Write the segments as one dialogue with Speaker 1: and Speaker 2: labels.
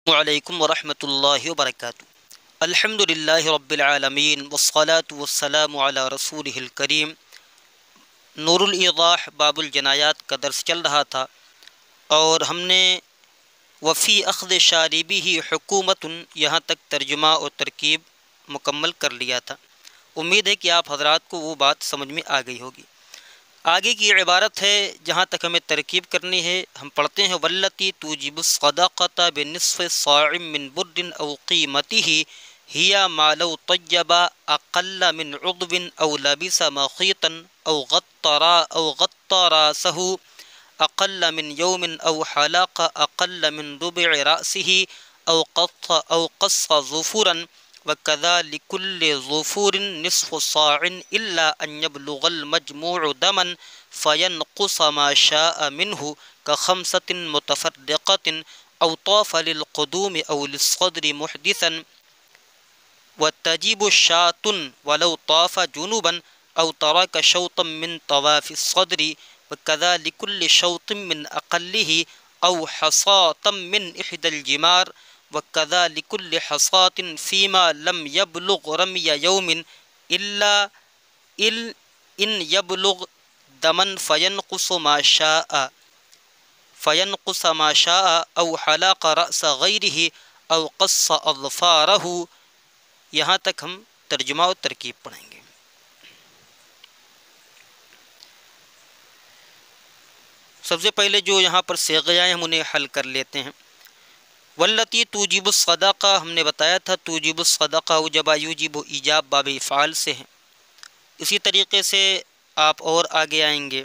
Speaker 1: وعلیکم ورحمۃ اللہ وبرکاتہ۔ الحمد للہ رب العالمین والصلاة والسلام علی رسولہ الکریم۔ نور الایضاح باب الجنایات کا درس چل رہا تھا اور ہم نے وفی اخذ شاربہ حکومت یہاں تک ترجمہ اور ترکیب مکمل کر لیا تھا۔ امید ہے کہ آپ حضرات کو وہ بات سمجھ میں آ گئی ہوگی۔ آگے کی عبارت ہے جہاں تک ہمیں ترکیب کرنی ہے، ہم پڑھتے ہیں والتی توجب الصداقۃ بنصف صاع من برد او قیمتہ ہی ما لو طیب اقل من عضو او لبس مخیطا او غطى راسه اقل من یوم او حلق اقل من ربع رأسه او قص ظفرا وكذا لكل ظفور نصف صاع إلا أن يبلغ المجموع دما فينقص ما شاء منه كخمسة متفرقة أو طاف للقدوم أو للصدر محدثا وتجب شاة ولو طاف جنوبا أو ترك شوطا من طواف الصدر وكذا لكل شوط من أقله أو حصاة من إحدى الجمار وكذا لكل حصاة فيما لم يبلغ رمي يوم إلا إن يبلغ دما فينقص ما شاء أو حلق رأس غيره أو قص أظفاره۔ یہاں تک ہم ترجمہ و ترکیب پڑھیں گے۔ سب سے پہلے جو یہاں پر صیغے آئے ہم انہیں حل کر لیتے ہیں۔ والتی توجب الصدقہ ہم نے بتایا تھا، توجب الصدقہ وجب یوجب ایجاب باب افعال سے ہیں۔ اسی طریقے سے آپ اور آگے آئیں گے۔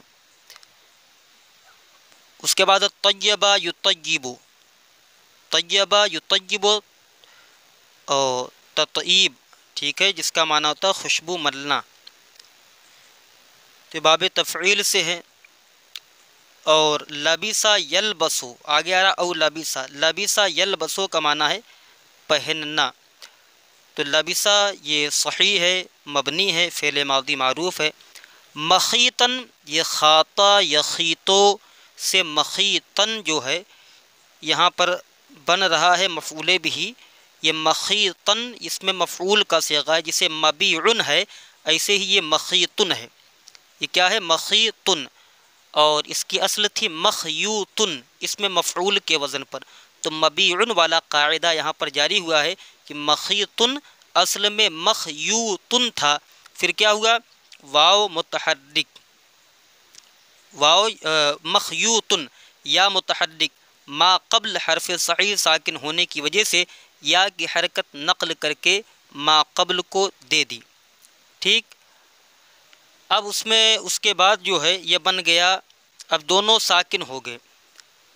Speaker 1: اس کے بعد طیبہ یطیب، طیبہ یطیب اور تطیب، ٹھیک ہے، جس کا معنی ہوتا ہے خوشبو ملنا، تو باب تفعیل سے ہے۔ اور لبسا یلبسو آگے آ رہا او لبسا، لبسا یلبسو کا معنی ہے پہننا، تو لبسا یہ صحیح ہے، مبنی ہے، فعل ماضی معروف ہے۔ مخیطن یہ خاطا یخیطو سے مخیطن جو ہے یہاں پر بن رہا ہے مفعول بھی، یہ مخیطن اس میں مفعول کا صیغہ ہے، جسے مبیعن ہے ایسے ہی یہ مخیطن ہے۔ یہ کیا ہے؟ مخیطن، اور اس کی اصل تھی مخیوطن، اس میں مفعول کے وزن پر، تو مبیعن والا قاعدہ یہاں پر جاری ہوا ہے کہ مخیطن اصل میں مخیوطن تھا، پھر کیا ہوا؟ واو متحرک، واو مخیوطن یا متحرک ما قبل حرف صحیح ساکن ہونے کی وجہ سے یا کی حرکت نقل کر کے ما قبل کو دے دی، ٹھیک۔ اب اس کے بعد جو ہے یہ بن گیا، اب دونوں ساکن ہو گئے،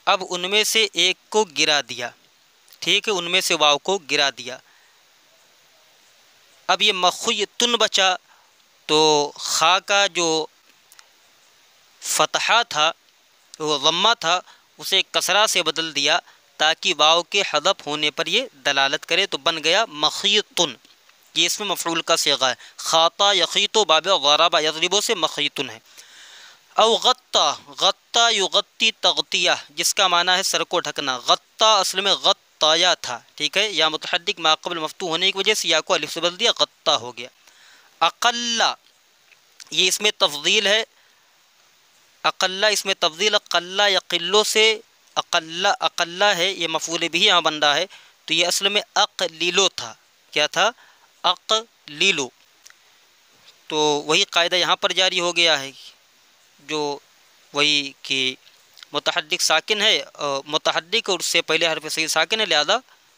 Speaker 1: اب ان میں سے ایک کو گرا دیا، ٹھیک ہے، ان میں سے واو کو گرا دیا۔ اب یہ مخیطن بچا، تو خا کا جو فتحہ تھا وہ ضمہ تھا، اسے کسرہ سے بدل دیا تاکہ واو کے حذف ہونے پر یہ دلالت کرے، تو بن گیا مخیطن، یہ اس میں مفعول کا صیغہ ہے۔ خاطا یخیطو باب ضرب یضرب سے مخیطن ہے۔ او غطا، غطا یغطی تغطیہ، جس کا معنی ہے سر کو ڈھکنا، غطا اصل میں غطایا تھا، ٹھیک ہے، یا متحرک ما قبل مفتوح ہونے کی وجہ سے یا کو الف سے بدل دیا، غطا ہو گیا۔ اقل یہ اس میں تفضیل ہے، اقل اس میں تفضیل، قل یقلو سے اقل ہے، یہ مفعول بھی یہاں بن رہا ہے، تو یہ اصل میں اقلیلو تھا، کیا تھا؟ اقلیلو، تو وہی قاعدہ یہاں پر جاری ہو گیا ہے، جو وہی کہ متحرک ساکن ہے، متحرک اور اس سے پہلے حرف صحیح ساکن ہے، لہذا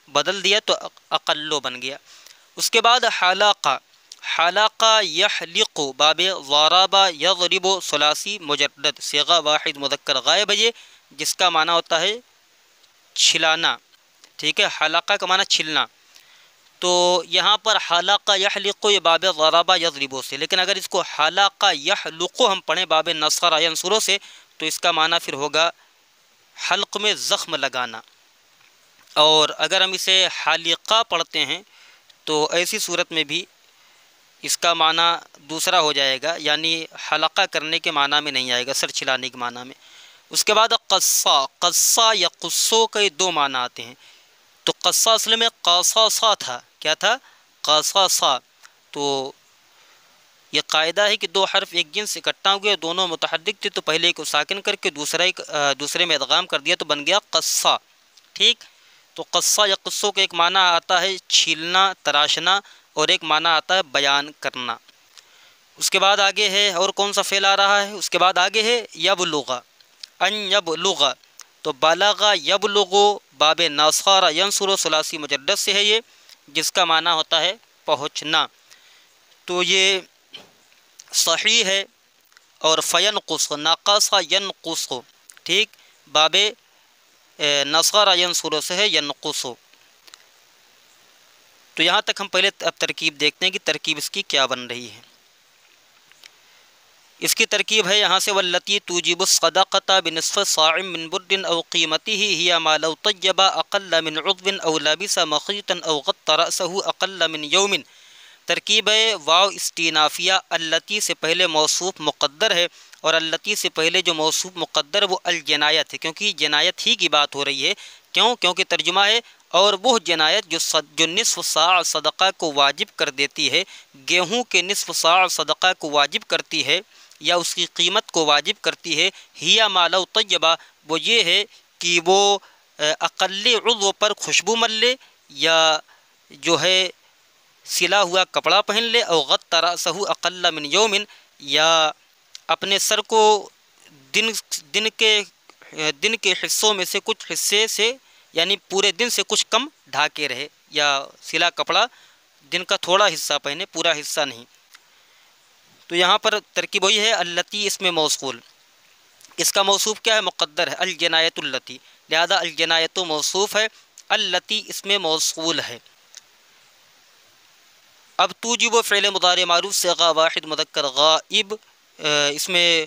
Speaker 1: بدل دیا تو اقلو بن گیا۔ اس کے بعد حلقہ، حلقہ یحلق باب ضرب یضرب ثلاثی مجرد، صیغہ واحد مذکر غائب ہے یہ، جس کا معنی ہوتا ہے چھلانا، ٹھیک ہے، حلقہ کا معنی چھلنا، تو یہاں پر حلقہ یحلق یہ باب ضرب یضرب سے، لیکن اگر اس کو حلقہ یحلق ہم پڑھیں باب نصر ینصر سے، تو اس کا معنی پھر ہوگا حلق میں زخم لگانا، اور اگر ہم اسے حلقہ پڑھتے ہیں تو ایسی صورت میں بھی اس کا معنی دوسرا ہو جائے گا، یعنی حلقہ کرنے کے معنی میں نہیں آئے گا، سر چھلانے کے معنی میں۔ اس کے بعد قصا، قصا یا قصو کے دو معنی آتے ہیں، تو قصہ اصل میں قاصاصا تھا، کیا تھا؟ قاصاصا۔ تو یہ قاعدہ ہے کہ دو حرف ایک جنس اکٹھا ہوئے، دونوں متحرک تھے، تو پہلے کو ساکن کر کے دوسرے میں ادغام کر دیا تو بن گیا قصہ، ٹھیک۔ تو قصہ یا قصوں کا ایک معنی آتا ہے چھیلنا، تراشنا، اور ایک معنی آتا ہے بیان کرنا۔ اس کے بعد آگے ہے اور کون سا فعل آ رہا ہے؟ اس کے بعد آگے ہے یبلغ، ان یبلغ، تو بلغ یبلغ باب ناصر ینصر ثلاثی مجرد سے ہے یہ، جس کا معنی ہوتا ہے پہنچنا۔ تو یہ صحیح ہے۔ اور فینقص، ناقص ینقص، ٹھیک، باب نصر ینصر سے ہے ینقص۔ تو یہاں تک ہم پہلے اب ترکیب دیکھتے ہیں کہ ترکیب اس کی کیا بن رہی ہے۔ اس کی ترکیب ہے یہاں سے واللتی توجب الصدقة بنصف صاع من برد او قیمته هي ما لو طیب اقل من عضو او لابس مخيطا او غط رأسه اقل من یوم۔ ترکیب ہے واو استینافیہ، اللتی سے پہلے موصوف مقدر ہے، اور اللتی سے پہلے جو موصوف مقدر وہ الجنایت ہے، کیونکہ جنایت ہی کی بات ہو رہی ہے۔ کیونکہ ترجمہ ہے اور وہ جنایت جو نصف صاع صدقہ کو واجب کر دیتی ہے، گیہوں کے نصف صاع صدقہ کو واجب کرتی ہے یا اس کی قیمت کو واجب کرتی ہے، ہیا ما لو طیبہ، وہ یہ ہے کہ وہ اقل عضو پر خوشبو مل لے، یا جو ہے سلا ہوا کپڑا پہن لے، او غط رأسہ اقل من یوم، یا اپنے سر کو دن کے حصوں میں سے کچھ حصے سے، یعنی پورے دن سے کچھ کم ڈھاکے رہے، یا سلا کپڑا دن کا تھوڑا حصہ پہنے، پورا حصہ نہیں۔ تو یہاں پر ترکیب وہی ہے اللتی اس میں موصول، اس کا موصوف کیا ہے؟ مقدر ہے الجنایت اللتی، لہذا الجنایت موصوف ہے، اللتی اس میں موصول ہے۔ اب توجب فعل مضارع معروف صیغہ واحد مذکر غائب، اس میں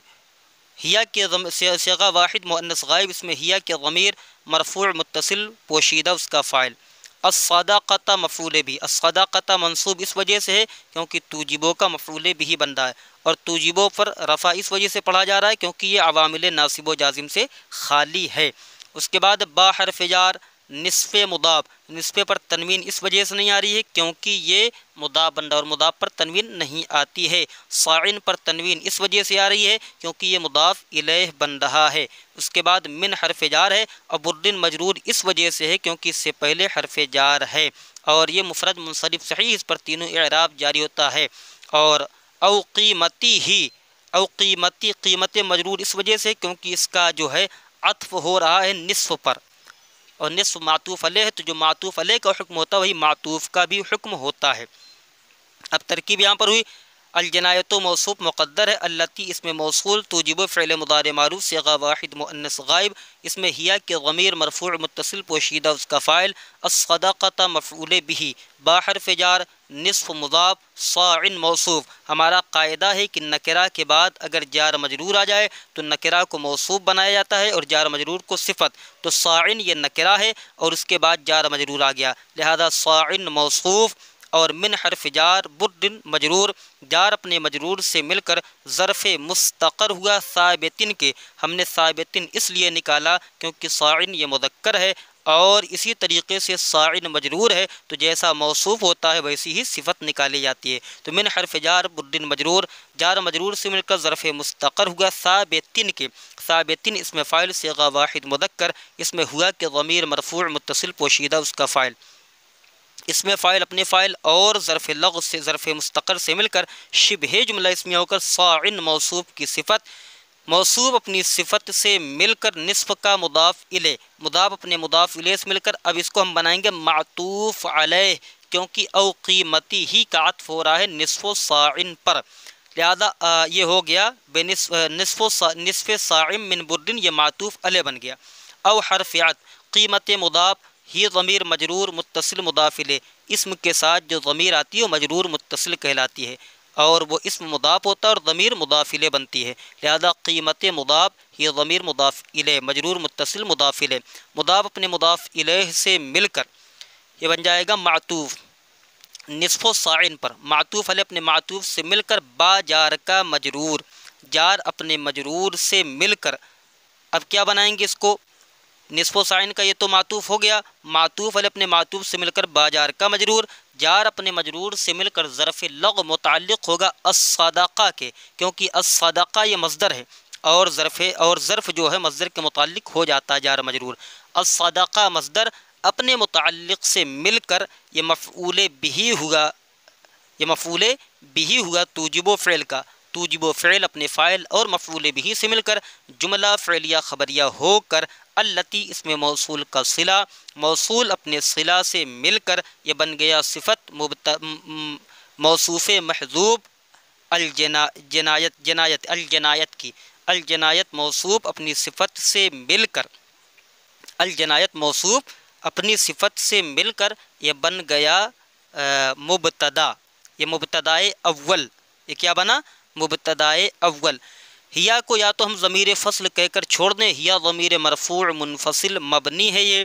Speaker 1: ہیا کے صیغہ واحد مؤنث غائب، اس میں ہیا کے ضمیر مرفوع متصل پوشیدہ اس کا فاعل۔ الصداقۃ مفعول بھی، الصداقۃ منصوب اس وجہ سے ہے کیونکہ توجبو کا مفعول بھی بن رہا ہے، اور توجبو پر رفع اس وجہ سے پڑھا جا رہا ہے کیونکہ یہ عوامل ناصب و جازم سے خالی ہے۔ اس کے بعد با حرف جار نصف مضاف، نصف پر تنوین اس وجہ سے نہیں آ رہی ہے کیونکہ یہ مضاف بن رہا ہے اور مضاف پر تنوین نہیں آتی ہے۔ صاعن پر تنوین اس وجہ سے آ رہی ہے کیونکہ یہ مضاف الیہ بن رہا ہے۔ اس کے بعد من حرف جار ہے، اور بردن مجرور اس وجہ سے ہے کیونکہ اس سے پہلے حرف جار ہے، اور یہ مفرد منصرف صحیح، اس پر تینوں اعراب جاری ہوتا ہے۔ اور او قیمتی ہی، او قیمتی، قیمت مجرور اس وجہ سے کیونکہ اس کا جو ہے عطف ہو رہا ہے نصف پر، اور نصف معطوف علیہ ہے، تو جو معطوف علیہ کا حکم ہوتا ہے وہی معطوف کا بھی حکم ہوتا ہے۔ اب ترکیب یہاں پر ہوئی الجنایت موصوف مقدر ہے، اللتی اس میں موصول، توجب فعل مضارع معروف صیغہ واحد مؤنث غائب، اس میں ہیا کے ضمیر مرفوع متصل پوشیدہ اس کا فاعل، الصداقۃ مفعول بھی، با حرف جار نصف مضاف صاعن موصوف۔ ہمارا قاعدہ ہے کہ نکرہ کے بعد اگر جار مجرور آ جائے تو نکرہ کو موصوف بنایا جاتا ہے اور جار مجرور کو صفت، تو صاعن یہ نکرہ ہے اور اس کے بعد جار مجرور آ گیا، لہذا صاعن موصوف، اور من حرف جار بردن مجرور، جار اپنے مجرور سے مل کر ظرف مستقر ہوا ثابتن کے، ہم نے ثابتن اس لیے نکالا کیونکہ صاعن یہ مذکر ہے، اور اسی طریقے سے صاعن مجرور ہے تو جیسا موصوف ہوتا ہے ویسی ہی صفت نکالی جاتی ہے۔ تو من حرف جار بردن مجرور، جار مجرور سے مل کر ظرف مستقر ہوا ثابتن کے، ثابتن اس میں فاعل صیغہ واحد مذکر، اس میں ہوا کہ ضمیر مرفوع متصل پوشیدہ اس کا فاعل، اس میں فاعل اپنے فاعل اور ظرف لغو سے، ظرف مستقر سے مل کر شبہ جملہ اسمیہ ہو کر صاعن موصوف کی صفت، موصوف اپنی صفت سے مل کر نصف کا مضاف الیہ، مضاف اپنے مضاف الیہ سے مل کر، اب اس کو ہم بنائیں گے معطوف علیہ کیونکہ او قیمتی ہی کا عطف ہو رہا ہے نصف و صاعن پر، لہذا یہ ہو گیا نصف صاع من بردن، یہ معطوف علیہ بن گیا۔ او حرف عطف قیمت مضاف ہی ضمیر مجرور متصل مضاف الیہ، اسم کے ساتھ جو ضمیر آتی ہے وہ مجرور متصل کہلاتی ہے، اور وہ اسم مضاف ہوتا ہے اور ضمیر مضاف الیہ بنتی ہے، لہذا قیمت مضاف ہی ضمیر مضاف الیہ مجرور متصل مضاف الیہ، مضاف اپنے مضاف الیہ سے مل کر یہ بن جائے گا معطوف نصف و صاعن پر، معطوف علیہ اپنے معطوف سے مل کر با جار کا مجرور، جار اپنے مجرور سے مل کر، اب کیا بنائیں گے اس کو؟ نصف و ساعن کا یہ تو معطوف ہو گیا، معطوف علی اپنے معطوف سے مل کر باجار کا مجرور، جار اپنے مجرور سے مل کر ظرف لغو متعلق ہوگا الصدقہ کے، کیونکہ الصدقہ یہ مصدر ہے اور ظرف جو ہے مصدر کے متعلق ہو جاتا ہے جار مجرور۔ الصدقہ مصدر اپنے متعلق سے مل کر یہ مفعول بہی ہوا توجب و فعل کا، توجب و فعل اپنے فاعل اور مفعول بہی سے مل کر جملہ فعلیہ خبریہ ہو کر التی اس میں موصول کا صلہ، موصول اپنے صلہ سے مل کر یہ بن گیا صفت موصوف محذوب الجنایت کی، الجنایت موصوف اپنی صفت سے مل کر، الجنایت موصوف اپنی صفت سے مل کر یہ بن گیا مبتدا، یہ مبتدائے اول، یہ کیا بنا؟ مبتدائے اول۔ ہیا کو یا تو ہم ضمیر فصل کہہ کر چھوڑ دیں، ہیا ضمیر مرفوع منفصل مبنی ہے یہ،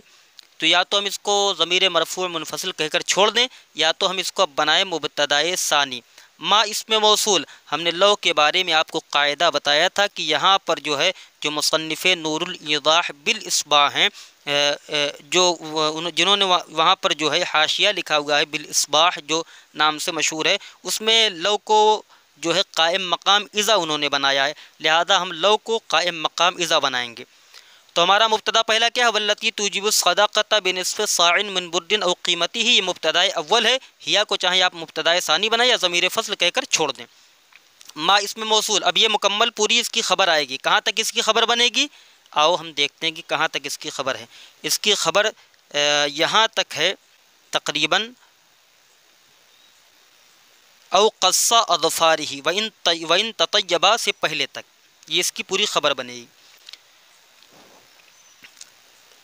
Speaker 1: تو یا تو ہم اس کو ضمیر مرفوع منفصل کہہ کر چھوڑ دیں یا تو ہم اس کو اب بنائیں مبتدائے ثانی۔ ما اس میں موصول، ہم نے لو کے بارے میں آپ کو قاعدہ بتایا تھا کہ یہاں پر جو ہے جو مصنف نور الایضاح بالاصباح ہیں، جنہوں نے وہاں پر جو ہے حاشیہ لکھا ہوا ہے بالاصباح جو نام سے مشہور ہے، اس میں لو کو جو ہے قائم مقام اذا انہوں نے بنایا ہے، لہذا ہم لو کو قائم مقام اذا بنائیں گے۔ تو ہمارا مبتدا پہلا کیا ہے؟ والتی توجب الصدقۃ بنصف صاع من برد او قیمتی ہی، یہ مبتدا اول ہے۔ ہیا کو چاہیں آپ مبتدا ثانی بنائیں یا ضمیر فصل کہہ کر چھوڑ دیں۔ ما اس میں موصول، اب یہ مکمل پوری اس کی خبر آئے گی، کہاں تک اس کی خبر بنے گی؟ آؤ ہم دیکھتے ہیں کہ کہاں تک اس کی خبر ہے۔ اس کی خبر یہاں تک ہے تقریباً او قص اظفارہ وان تطیبا سے پہلے تک، یہ اس کی پوری خبر بنے گی۔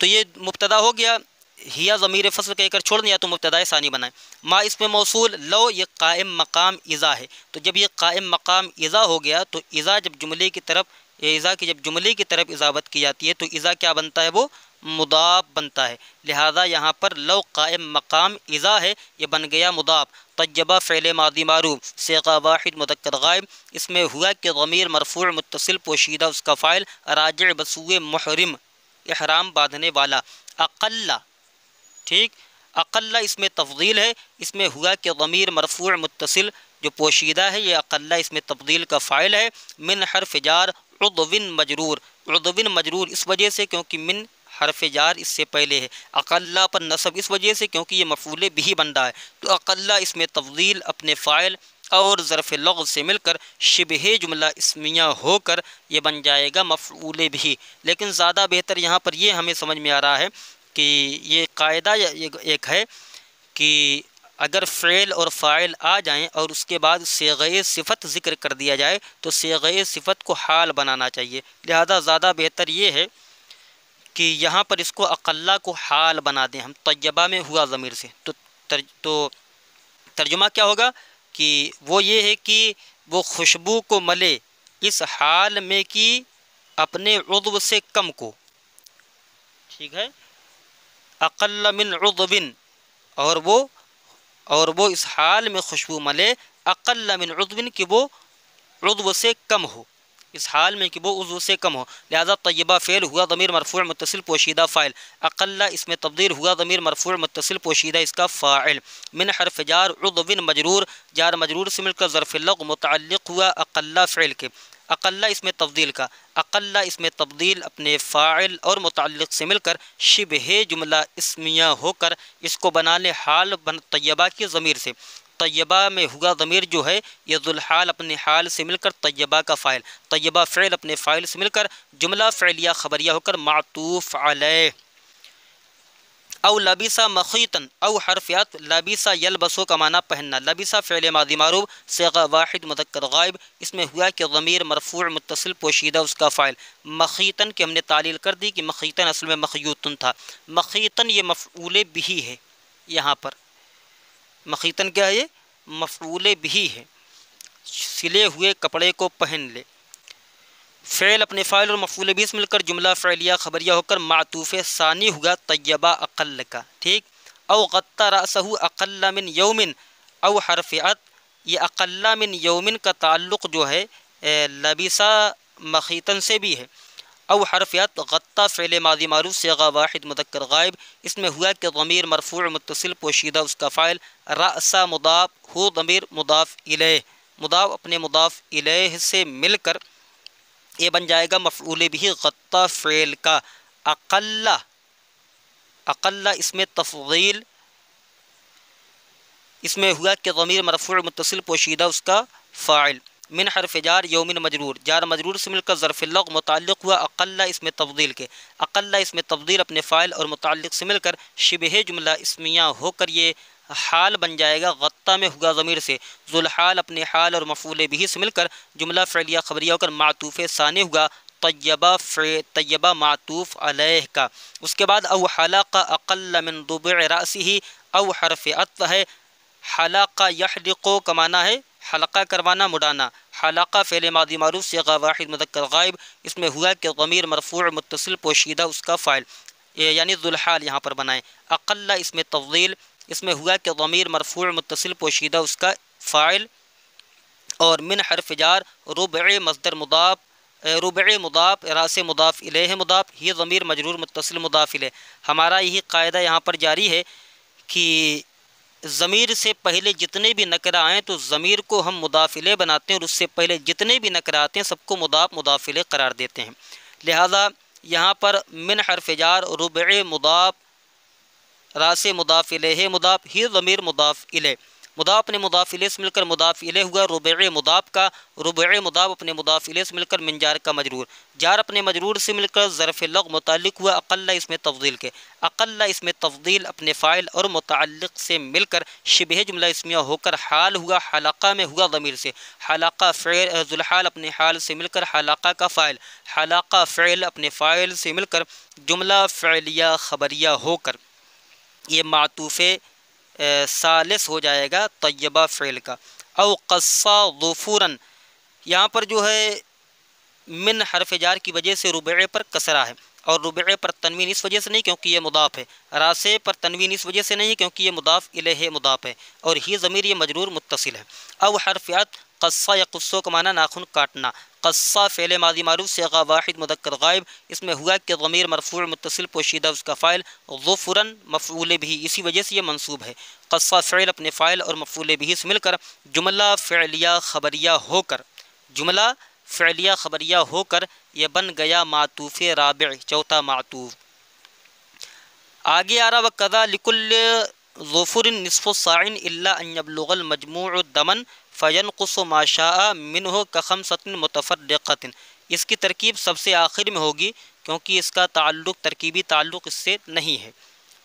Speaker 1: تو یہ مبتدا ہو گیا، ہیا ضمیر فصل کہہ کر چھوڑ دیں یا تو مبتدا ثانی بنائیں۔ ما اس میں موصول، لو یہ قائم مقام اذا ہے، تو جب یہ قائم مقام اذا ہو گیا تو اذا جب جملے کی طرف اضافت کی جاتی ہے تو اذا کیا بنتا ہے؟ وہ مضاف بنتا ہے، لہذا یہاں پر لو قائم مقام اذا ہے، یہ بن گیا مضاف۔ طیبہ فعل ماضی معروف صیغہ واحد مذکر غائب، اس میں ہوا کہ ضمیر مرفوع متصل پوشیدہ اس کا فاعل راجع بسوء محرم احرام باندھنے والا، اقل، ٹھیک، اقل اس میں تفضیل ہے، اس میں ہوا کہ ضمیر مرفوع متصل جو پوشیدہ ہے یہ اقل اس میں تفضیل کا فاعل ہے، من حرف جار عضو مجرور، عضو مجرور اس وجہ سے کیونکہ من حرف جار اس سے پہلے ہے، اقل پر نصب اس وجہ سے کیونکہ یہ مفعول بھی بن رہا ہے، تو اقل اس میں تفضیل اپنے فاعل اور ظرف لغو سے مل کر شبہ جملہ اسمیہ ہو کر یہ بن جائے گا مفعول بھی۔ لیکن زیادہ بہتر یہاں پر یہ ہمیں سمجھ میں آ رہا ہے کہ یہ قاعدہ ایک ہے کہ اگر فعل اور فاعل آ جائیں اور اس کے بعد صیغہ صفت ذکر کر دیا جائے تو صیغہ صفت کو حال بنانا چاہیے، لہذا زیادہ بہتر یہ ہے کہ یہاں پر اس کو اقلہ کو حال بنا دیں ہم، طیبہ میں ہوا ضمیر سے، تو ترجمہ کیا ہوگا کہ وہ یہ ہے کہ وہ خوشبو کو ملے اس حال میں کہ اپنے عضو سے کم کو، ٹھیک ہے، اقل من عضو، اور وہ اس حال میں خوشبو ملے اقل من عضو کہ وہ عضو سے کم ہو، اس حال میں کہ وہ عضو سے کم ہو، لہذا طیبہ فعل ہوا ضمیر مرفوع متصل پوشیدہ فاعل، اقل اس میں تبدیل ہوا ضمیر مرفوع متصل پوشیدہ اس کا فاعل، من حرف جار عضو مجرور، جار مجرور سے مل کر ظرف لغو متعلق ہوا اقل فعل کے، اقل اس میں تبدیل کا، اقل اس میں تبدیل اپنے فاعل اور متعلق سے مل کر شبہ جملہ اسمیہ ہو کر اس کو بنا لے حال طیبہ کی ضمیر سے، طیبہ میں ہوا ضمیر جو ہے یہ ذوالحال اپنے حال سے مل کر طیبہ کا فاعل، طیبہ فعل اپنے فاعل سے مل کر جملہ فعلیہ خبریہ ہو کر معطوف علیہ۔ او لبسا مخیطن او حرفیات، لبسا یلبسو کا معنی پہننا، لبسا فعل ماضی معروف صیغہ واحد مذکر غائب، اس میں ہوا کہ ضمیر مرفوع متصل پوشیدہ اس کا فاعل، مخیطن کی ہم نے تعلیل کر دی کہ مخیطن اصل میں مخیوطن تھا، مخیطن یہ مفعول بھی ہے، یہاں پر مخیطن کیا ہے؟ یہ مفعول بھی ہے، سلے ہوئے کپڑے کو پہن لے، فعل اپنے فاعل اور مفعول بھی سے مل کر جملہ فعلیہ خبریہ ہو کر معطوف ثانی ہوا طیبہ اقل کا، ٹھیک، او غطى رأسه اقل من یوم او حرفیات، یہ اقل من یوم کا تعلق جو ہے لبسا مخیطن سے بھی ہے، او حرفیات غطا فعل ماضی معروف صیغہ واحد مذکر غائب، اس میں ہوا کہ ضمیر مرفوع متصل پوشیدہ اس کا فاعل، رأسا مضاف، ہو ضمیر مضاف الیہ، مضاف اپنے مضاف الیہ سے مل کر یہ بن جائے گا مفعول بھی غطا فعل کا، اقل، اقل اس میں تفضیل، اس میں ہوا کہ ضمیر مرفوع متصل پوشیدہ اس کا فاعل، من حرف جار یومن مجرور، جار مجرور سے مل کر ظرف اللغو متعلق ہوا اقل اس میں تفضیل کے، اقل اس میں تفضیل اپنے فاعل اور متعلق سے مل کر شبہ جملہ اسمیہ ہو کر یہ حال بن جائے گا، غطا میں ہوگا ضمیر سے، ذوالحال اپنے حال اور مفعول بھی سے مل کر جملہ فعلیہ خبریہ ہو کر معطوف ثانی ہوگا طیبہ معطوف علیہ کا، اس کے بعد او حلق اقل من ضبع رأسہ، او حرف عطف ہے، حلقہ یحلقو کا معنی ہے حلقہ کروانا مڑانا، حلقہ فعل ماضی معروف صیغہ واحد مذکر غائب، اس میں ہوا کہ ضمیر مرفوع متصل پوشیدہ اس کا فاعل، یعنی ذوالحال یہاں پر بنائیں، اقل اس میں تفضیل، اس میں ہوا کہ ضمیر مرفوع متصل پوشیدہ اس کا فاعل، اور من حرف جار ربع مصدر مضاف، ربع مضاف راس مضاف الیہ مضاف، یہ ضمیر مجرور متصل مضاف الیہ، ہمارا یہی قاعدہ یہاں پر جاری ہے کہ ضمیر سے پہلے جتنے بھی نکرہ آئیں تو ضمیر کو ہم مضاف الیہ بناتے ہیں، اور اس سے پہلے جتنے بھی نکرہ آتے ہیں سب کو مضاف الیہ قرار دیتے ہیں، لہذا یہاں پر من حرف جار ربع مضاف راس مضاف الیہ مضاف، ہی ضمیر مضاف الیہ، مضاف اپنے مضاف الیہ سے مل کر مضاف الیہ ہوا ربع مضاف کا، ربع مضاف اپنے مضاف الیہ سے مل کر من جار کا مجرور، جار اپنے مجرور سے مل کر ظرف لغو متعلق ہوا اقل اس میں تفضیل کے، اقل اس میں تفضیل اپنے فاعل اور متعلق سے مل کر شبہ جملہ اسمیہ ہو کر حال ہوا، حلقہ میں ہوا ضمیر سے، حلقہ فعل ذوالحال اپنے حال سے مل کر حلقہ کا فاعل، حلقہ فعل اپنے فاعل سے مل کر جملہ فعلیہ خبریہ ہو کر یہ معطوف ثالث ہو جائے گا طیبہ فعل کا، او قصا ظفوراً، یہاں پر جو ہے من حرف جار کی وجہ سے ربع پر کسرہ ہے، اور ربع پر تنوین اس وجہ سے نہیں کیونکہ یہ مضاف ہے، راسے پر تنوین اس وجہ سے نہیں کیونکہ یہ مضاف الیہ مضاف ہے، اور ہی ضمیر یہ مجرور متصل ہے، او حرف عطف قصہ یا قصوں کا معنی ناخن کاٹنا، قصہ فعل ماضی معروف صیغہ واحد مذکر غائب، اس میں ہوا کہ ضمیر مرفوع متصل پوشیدہ اس کا فاعل، ظفراً مفعول بھی اسی وجہ سے یہ منصوب ہے، قصہ فعل اپنے فاعل اور مفعول بھی سے مل کر جملہ فعلیہ خبریہ ہو کر، جملہ فعلیہ خبریہ ہو کر یہ بن گیا معطوف رابع چوتھا معطوف۔ آگے آ رہا وَقَذَا لِكُلِّ ظُفُرٍ نِصْفُ صَاعٍ إِلَّا أَن يَبْلُغَ الْمَجْمُوعُ دَمًا فَيَنْقُصُ مَا شَاءَ مِنْهُ كَخَمْسَةٍ مُتَفَرِّقَةٍ، اس کی ترکیب سب سے آخر میں ہوگی کیونکہ اس کا تعلق ترکیبی تعلق اس سے نہیں ہے،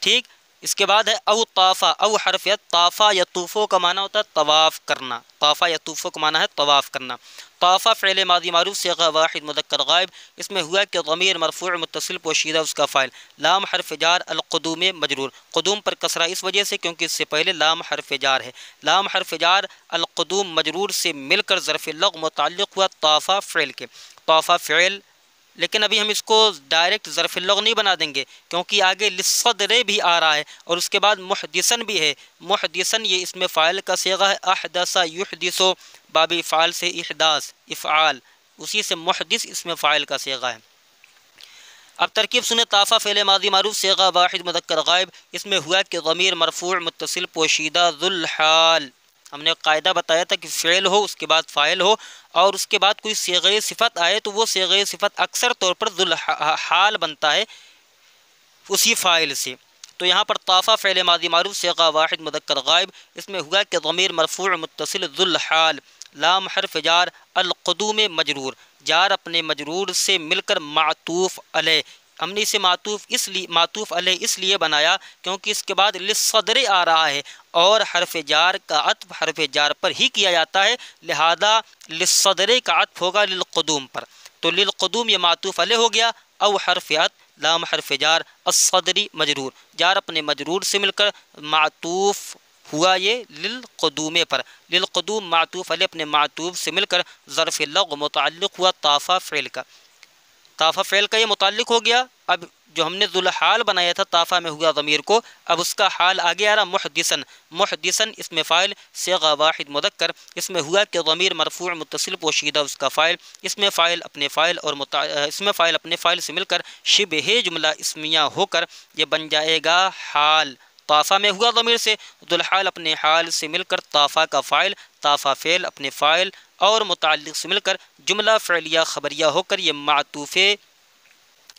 Speaker 1: ٹھیک۔ اس کے بعد ہے او طافہ، او حرفیت طافہ یطوفو کا معنی ہوتا ہے طواف کرنا، طافہ یطوفو کا معنی ہے طواف کرنا، طافہ فعل ماضی معروف صیغہ واحد مذکر غائب، اس میں ہوا کہ ضمیر مرفوع متصل پوشیدہ اس کا فاعل، لام حرف جار القدوم مجرور، قدوم پر کسرہ اس وجہ سے کیونکہ اس سے پہلے لام حرف جار ہے، لام حرف جار القدوم مجرور سے مل کر ظرف لغو متعلق ہوا طافہ فعل کے، طافہ فعل، لیکن ابھی ہم اس کو ڈائریکٹ ظرف اللغو نہیں بنا دیں گے کیونکہ آگے للصدر بھی آ رہا ہے اور اس کے بعد محدثن بھی ہے، محدثن یہ اس میں فاعل کا صیغہ ہے، احدث یحدث باب افعال سے احداث افعال، اسی سے محدث اس میں فاعل کا صیغہ ہے۔ اب ترکیب سنیں، طافہ فعل ماضی معروف صیغہ واحد مذکر غائب، اس میں ہوا کہ ضمیر مرفوع متصل پوشیدہ ذوالحال، ہم نے قاعدہ بتایا تھا کہ فعل ہو اس کے بعد فاعل ہو اور اس کے بعد کوئی صیغہ صفت آئے تو وہ صیغہ صفت اکثر طور پر ذوالحال بنتا ہے اسی فاعل سے، تو یہاں پر طافہ فعل ماضی معروف صیغہ واحد مذکر غائب، اس میں ہوا کہ ضمیر مرفوع متصل ذوالحال، لام حرف جار القدوم مجرور، جار اپنے مجرور سے مل کر معطوف علیہ، ہم نے اسے معطوف علیہ اس لیے بنایا کیونکہ اس کے بعد للصدر آ رہا ہے اور حرف جار کا عطف حرف جار پر ہی کیا جاتا ہے، لہذا للصدر کا عطف ہوگا للقدوم پر، تو للقدوم یہ معطوف علیہ ہو گیا، او حرف عطف لام حرف جار الصدری مجرور، جار اپنے مجرور سے مل کر معطوف ہوا یہ للقدوم پر، للقدوم معطوف علیہ اپنے معطوف سے مل کر ظرف لغو متعلق ہوا طافہ فعل کا، طافہ فعل کا یہ متعلق ہو گیا اب جو ہم نے ذوالحال بنایا تھا طافہ میں ہوا ضمیر کو، اب اس کا حال آگے آ رہا محدثن، محدثن اس میں فاعل صیغہ واحد مذکر، اس میں ہوا کہ ضمیر مرفوع متصل پوشیدہ اس کا فاعل، اس میں فاعل اپنے فاعل اور اس میں فاعل اپنے فاعل سے مل کر شبہ جملہ اسمیہ ہو کر یہ بن جائے گا حال، طافہ میں ہوا ضمیر سے ذوالحال اپنے حال سے مل کر طافہ کا فاعل، طافہ فعل اپنے فاعل اور متعلق سے مل کر جملہ فعلیہ خبریہ ہو کر یہ معطوف،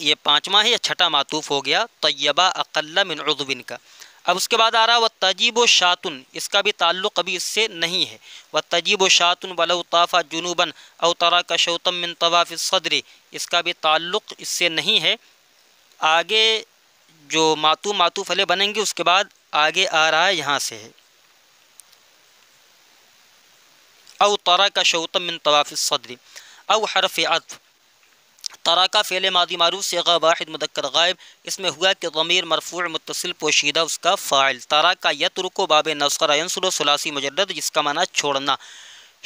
Speaker 1: یہ پانچواں ہے یا چھٹا معطوف ہو گیا طیبہ اقل من عضو کا۔ اب اس کے بعد آ رہا وتجیب شاتن، اس کا بھی تعلق ابھی اس سے نہیں ہے، وتجیب شاتن ولو طاف جنوبا او ترک شوطا من طواف الصدر، اس کا بھی تعلق اس سے نہیں ہے۔ آگے جو معطوف علیہ بنیں گے اس کے بعد آگے آ رہا ہے یہاں سے ہے او ترک شوطا من طواف الصدر او حرف عطف، تراکا فعل ماضی معروف صیغہ واحد مذکر غائب، اس میں ہوا کہ ضمیر مرفوع متصل پوشیدہ اس کا فاعل، تراکا یترک باب نصر ینصر ثلاثی مجرد جس کا معنی چھوڑنا۔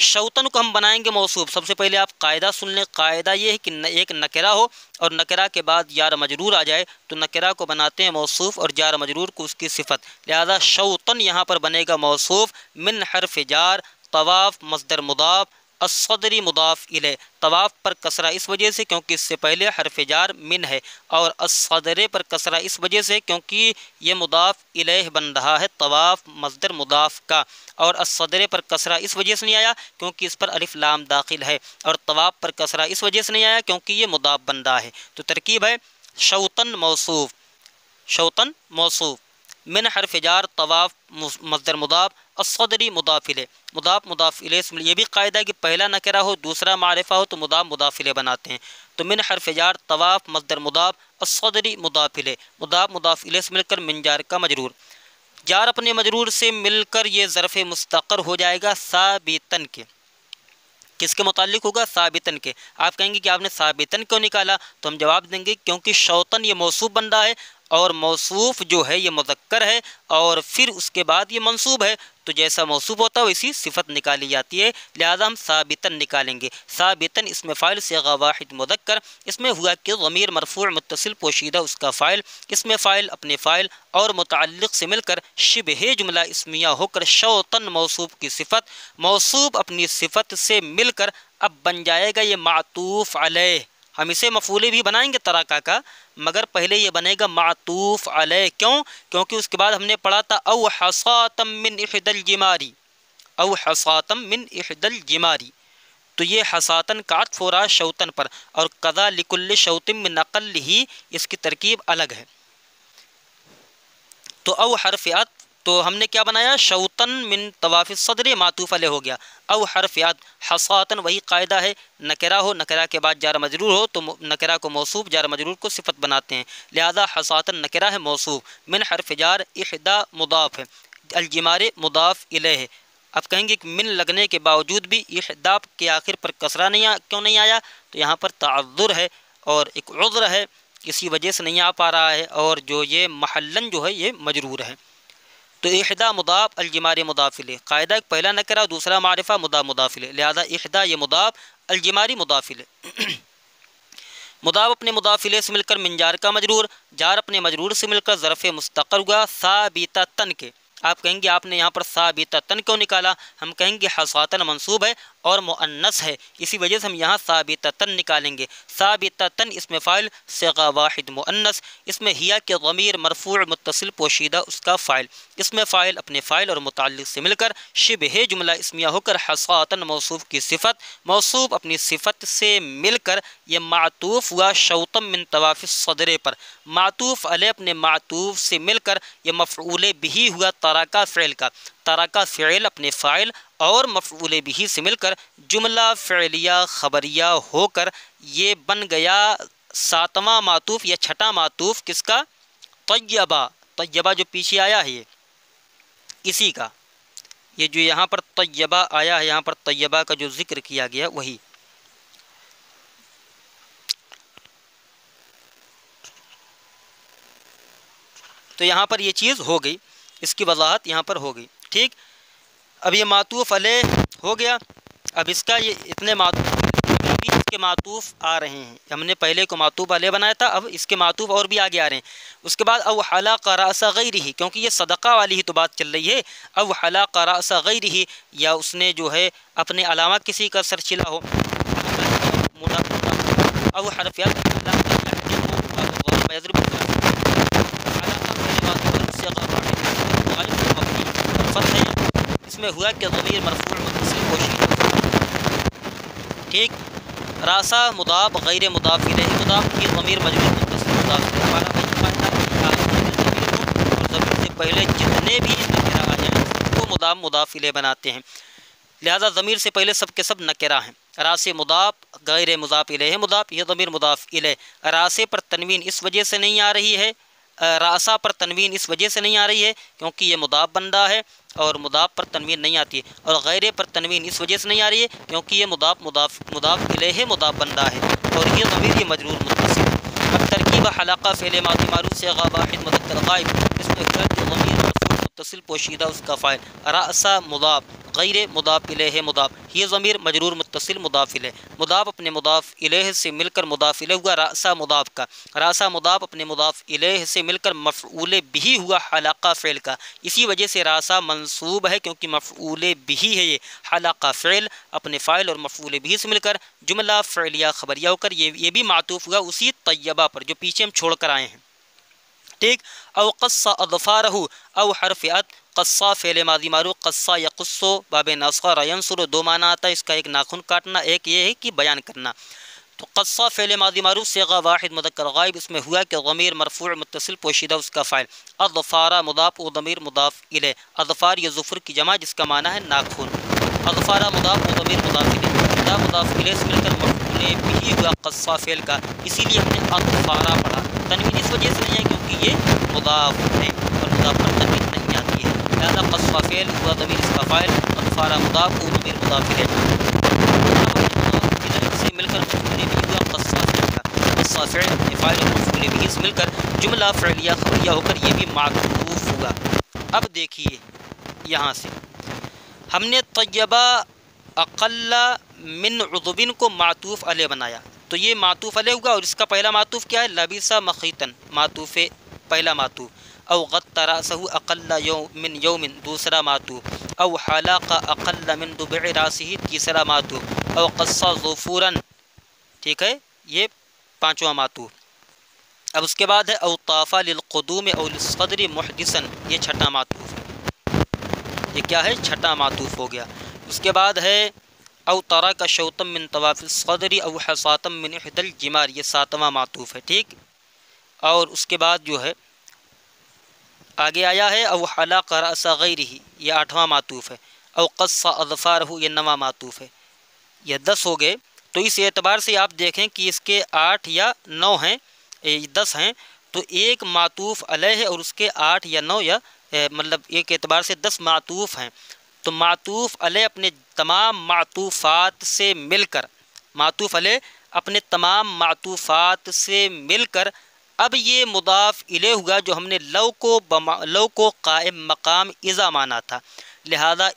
Speaker 1: شوطن کو ہم بنائیں گے موصوف، سب سے پہلے آپ قاعدہ سن لیں، قاعدہ یہ ہے کہ ایک نکرہ ہو اور نکرہ کے بعد جار مجرور آ جائے تو نکرہ کو بناتے ہیں موصوف اور جار مجرور کو اس کی صفت، لہذا شوطن یہاں پر بنے گا موصوف من حرف جار، طواف مصدر مضاف، الصدری مضاف الیہ، طواف پر کسرہ اس وجہ سے کیونکہ اس سے پہلے حرف جار من ہے، اور الصدر پر کسرہ اس وجہ سے کیونکہ یہ مضاف الیہ بن رہا ہے طواف مصدر مضاف کا، اور الصدر پر کسرہ اس وجہ سے نہیں آیا کیونکہ اس پر الف لام داخل ہے، اور طواف پر کسرہ اس وجہ سے نہیں آیا کیونکہ یہ مضاف بن رہا ہے۔ تو ترکیب ہے شوطن موصوف، شوطن موصوف من حرف جار، طواف مصدر مضاف، الصدری مضاف الیہ، مضاف مضاف الیہ سے یہ بھی قاعدہ ہے کہ پہلا نکرہ ہو دوسرا معرفہ ہو تو مضاف مضاف الیہ بناتے ہیں، تو من حرف جار طواف مصدر مضاف، الصدری مضاف الیہ، مضاف مضاف الیہ سے مل کر من جار کا مجرور، جار اپنے مجرور سے مل کر یہ ظرف مستقر ہو جائے گا ثابتن کے، کس کے متعلق ہوگا؟ ثابتن کے۔ آپ کہیں گے کہ آپ نے ثابتن کیوں نکالا؟ تو ہم جواب دیں گے کیونکہ شوطن یہ موصوف بن رہا ہے اور موصوف جو ہے یہ مذکر ہے اور پھر اس کے بعد یہ منصوب ہے، تو جیسا موصوف ہوتا ہے ویسی صفت نکالی جاتی ہے، لہذا ہم ثابتن نکالیں گے۔ ثابتن اس میں فاعل صیغہ واحد مذکر، اس میں ہوا کہ ضمیر مرفوع متصل پوشیدہ اس کا فاعل، اس میں فاعل اپنے فاعل اور متعلق سے مل کر شبہ جملہ اسمیہ ہو کر شوطن موصوف کی صفت، موصوف اپنی صفت سے مل کر اب بن جائے گا یہ معطوف علیہ، ہم اسے مفعول بھی بنائیں گے تراکا کا، مگر پہلے یہ بنے گا معطوف علیہ، کیوں؟ کیونکہ اس کے بعد ہم نے پڑھا تھا او حصاتم من احد الجماری، او حصاتم من احد الجماری، تو یہ حصاتن کا عطف ہو رہا شوطن پر، اور قضا لکل شوطن من اقل ہی اس کی ترکیب الگ ہے، تو او حرف عطف، تو ہم نے کیا بنایا؟ شوطن من طواف الصدر معطوف علیہ ہو گیا، او حرف عطف، حصاتن وہی قاعدہ ہے، نکرہ ہو نکرہ کے بعد جار مجرور ہو تو نکرہ کو موصوف جار مجرور کو صفت بناتے ہیں، لہذا حصاتن نکرہ ہے موصوف، من حرف جار احدا مضاف ہے، الجمار مضاف الیہ ہے۔ اب کہیں گے کہ من لگنے کے باوجود بھی احدا کے آخر پر کسرہ کیوں نہیں آیا؟ تو یہاں پر تعذر ہے اور ایک عذر ہے، کسی وجہ سے نہیں آ پا رہا ہے، اور جو یہ محلن جو ہے یہ مجرور ہے، تو احدا مضاف الجمار مضاف الیہ، قاعدہ پہلا نکرہ دوسرا معرفہ مضاف مضاف الیہ، لہذا احدا یہ مضاف الجماری مضاف الیہ، مضاف اپنے مضاف الیہ سے مل کر من جار کا مجرور، جار اپنے مجرور سے مل کر ظرف مستقر ہوا ثابتتن کے۔ آپ کہیں گے آپ نے یہاں پر ثابتتن کیوں نکالا؟ ہم کہیں گے حصاتن منصوب ہے اور مؤنث ہے، اسی وجہ سے ہم یہاں ثابتتن نکالیں گے، ثابتتن اس میں فاعل صیغہ واحد مؤنث، اس میں ہیا کہ ضمیر مرفوع متصل پوشیدہ اس کا فاعل، اس میں فاعل اپنے فاعل اور متعلق سے مل کر شبہ جملہ اسمیہ ہو کر حصاتن موصوف کی صفت، موصوف اپنی صفت سے مل کر یہ معطوف ہوا شوطن من طواف الصدر پر، معطوف علیہ اپنے معطوف سے مل کر یہ مفعول بہ ہوا تراکا فعل کا، تراکا فعل اپنے فاعل اور مفعول بہ سے مل کر جملہ فعلیہ خبریہ ہو کر یہ بن گیا ساتواں معطوف یا چھٹا معطوف کس کا؟ طیبہ، طیبہ جو پیچھے آیا ہے یہ اسی کا، یہ جو یہاں پر طیبہ آیا ہے، یہاں پر طیبہ کا جو ذکر کیا گیا وہی، تو یہاں پر یہ چیز ہو گئی، اس کی وضاحت یہاں پر ہو گئی، ٹھیک۔ اب یہ معطوف علیہ ہو گیا، اب اس کا یہ اتنے معطوف کے معطوف آ رہے ہیں. ہم نے پہلے کو معطوف علیہ بنایا تھا، اب اس کے معطوف اور بھی آگے آ رہے ہیں. اس کے بعد او حلق رأس غیرہ، کیونکہ یہ صدقہ والی ہی تو بات چل رہی ہے. او حلق رأس غیرہ، یا اس نے جو ہے اپنے علاوہ کسی کا سر چھلا ہو. او حرفیات اس میں ہوا کہ ضمیر مرفوع متصل پوشیدہ. ٹھیک. راسا مضاف غیر مضاف الیہ مضاف، یہ ضمیر مجرور متصل مضاف الیہ. ہمارا ضمیر سے پہلے جتنے بھی نکرہ آ جائیں وہ مضاف الیہ بناتے ہیں، لہذا ضمیر سے پہلے سب کے سب نکرہ ہیں. راس مضاف غیر مضاف الیہ مضاف، یہ ضمیر مضاف الیہ. راسے پر تنوین اس وجہ سے نہیں آ رہی ہے، راسا پر تنوین اس وجہ سے نہیں آ رہی ہے کیونکہ یہ مضاف بندہ ہے اور مضاف پر تنوین نہیں آتی ہے. اور غیر پر تنوین اس وجہ سے نہیں آ رہی ہے کیونکہ یہ مضاف الیہ مضاف بندہ ہے اور یہ ضمیر یہ مجرور متصل. اب ترکیب حلقہ فعل ماضی معروف سے واحد مذکر غائب، اس میں ضمیر مرفوع متصل پوشیدہ اس کا فاعل. راسا مضاف غیر مضاف الیہ مضاف، یہ ضمیر مجرور متصل مضاف الیہ. مضاف اپنے مضاف الیہ سے مل کر مضاف الیہ ہوا راسا مضاف کا. راسا مضاف اپنے مضاف الیہ سے مل کر مفعول بہ ہوا حلقہ فعل کا. اسی وجہ سے راسا منصوب ہے کیونکہ مفعول بہ ہے. یہ حلقہ فعل اپنے فاعل اور مفعول بہ سے مل کر جملہ فعلیہ خبریہ ہو کر یہ بھی معطوف ہوا اسی طیبہ پر جو پیچھے ہم چھوڑ کر آئے ہیں. ٹھیک. او قص اظفارہ او حرف عطف. قصہ فعل ماضی معروف، قصہ یقص باب نصر ینصر، دو معنی آتا ہے اس کا، ایک ناخن کاٹنا، ایک یہ ہے کہ بیان کرنا. تو قصہ فعل ماضی معروف صیغہ واحد مذکر غائب، اس میں ہوا کہ ضمیر مرفوع متصل پوشیدہ اس کا فاعل. اظفار مضاف و ضمیر مضاف الیہ. اظفار یہ ظفر کی جمع جس کا معنی ہے ناخن. اظفار مضاف و ضمیر مضاف الیہ، مضاف الیہ سے مل کر مفعول بہ ہوا قصہ فعل کا. اسی لیے ہم نے اظفارہ پڑھا. تنوین اس وجہ سے نہیں ہے کیونکہ یہ مضاف ہے اور مضاف پر تنوین نہیں آتی ہے، لہذا قصہ فعل ہوا ضمیر اس کا فاعل. اظفار مضاف و ضمیر مضاف الیہ سے مل کر مفعول بہ ہوا قصہ فعل کا. قصہ فعل اپنے فاعل اور مفعول بہ سے مل کر جملہ فعلیہ خبریہ ہو کر یہ بھی معطوف ہوا. اب دیکھیے یہاں سے ہم نے طیبہ اقل من عضبن کو معطوف علیہ بنایا، تو یہ معطوف علیہ ہوگا اور اس کا پہلا معطوف کیا ہے؟ لبیسا مخیطن، معطوف پہلا معطوف. او غط راسہ اقل من یوم، دوسرا معطوف. او حلق اقل من ضبع راسہ، تیسرا معطوف. او قصہ ظفورا، ٹھیک ہے، یہ پانچواں معطوف. اب اس کے بعد ہے او طاف للقدوم او للصدر محدثا، یہ چھٹا معطوف ہے. یہ کیا ہے؟ چھٹا معطوف ہو گیا. اس کے بعد ہے او ترک شوطا من طواف الصدر او حصاتا من احدى الجمار، یہ ساتواں معطوف ہے. ٹھیک. اور اس کے بعد جو ہے آگے آیا ہے او حلق رأس غیرہ، یہ آٹھواں معطوف ہے. او قص اظفارہ، یہ نواں معطوف ہے. یہ 10 ہو گئے. تو اس اعتبار سے آپ دیکھیں کہ اس کے 8 یا 9 ہیں، 10 ہیں، تو ایک معطوف علیہ ہے اور اس کے 8 یا 9 یا مطلب ایک اعتبار سے 10 معطوف ہیں. تو معطوف علیہ اپنے تمام معطوفات سے مل کر، معطوف علیہ اپنے تمام معطوفات سے مل کر اب یہ مضاف الیہ ہوا جو ہم نے لو کو قائم مقام اذا مانا تھا. لہذا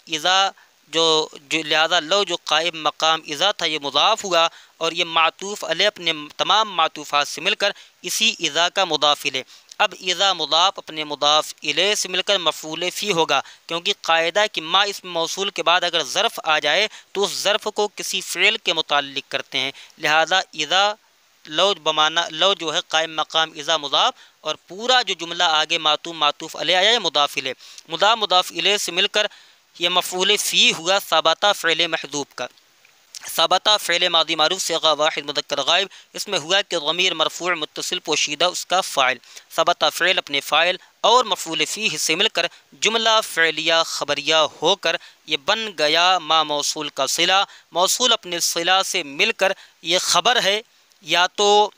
Speaker 1: لہذا لو جو قائم مقام اذا تھا یہ مضاف ہوا اور یہ معطوف علیہ اپنے تمام معطوفات سے مل کر اسی اذا کا مضاف الیہ. اب اذا مضاف اپنے مضاف الیہ سے مل کر مفعول فی ہوگا کیونکہ قاعدہ کہ ما اسم موصول کے بعد اگر ظرف آ جائے تو اس ظرف کو کسی فعل کے متعلق کرتے ہیں. لہذا اذا لو جو ہے قائم مقام اذا مضاف اور پورا جو جملہ آگے معطوف علیہ آیا ہے مضاف الیہ. مضاف الیہ سے مل کر یہ مفعول فی ہوا ثابتہ فعل محذوف کا. ثابتہ فعل ماضی معروف صیغہ واحد مذکر غائب، اس میں ہوا کہ ضمیر مرفوع متصل پوشیدہ اس کا فاعل. ثابتہ فعل اپنے فاعل اور مفعول فیہ سے مل کر جملہ فعلیہ خبریہ ہو کر یہ بن گیا ما موصول کا صلہ. موصول اپنے صلہ سے مل کر یہ خبر ہے یا تو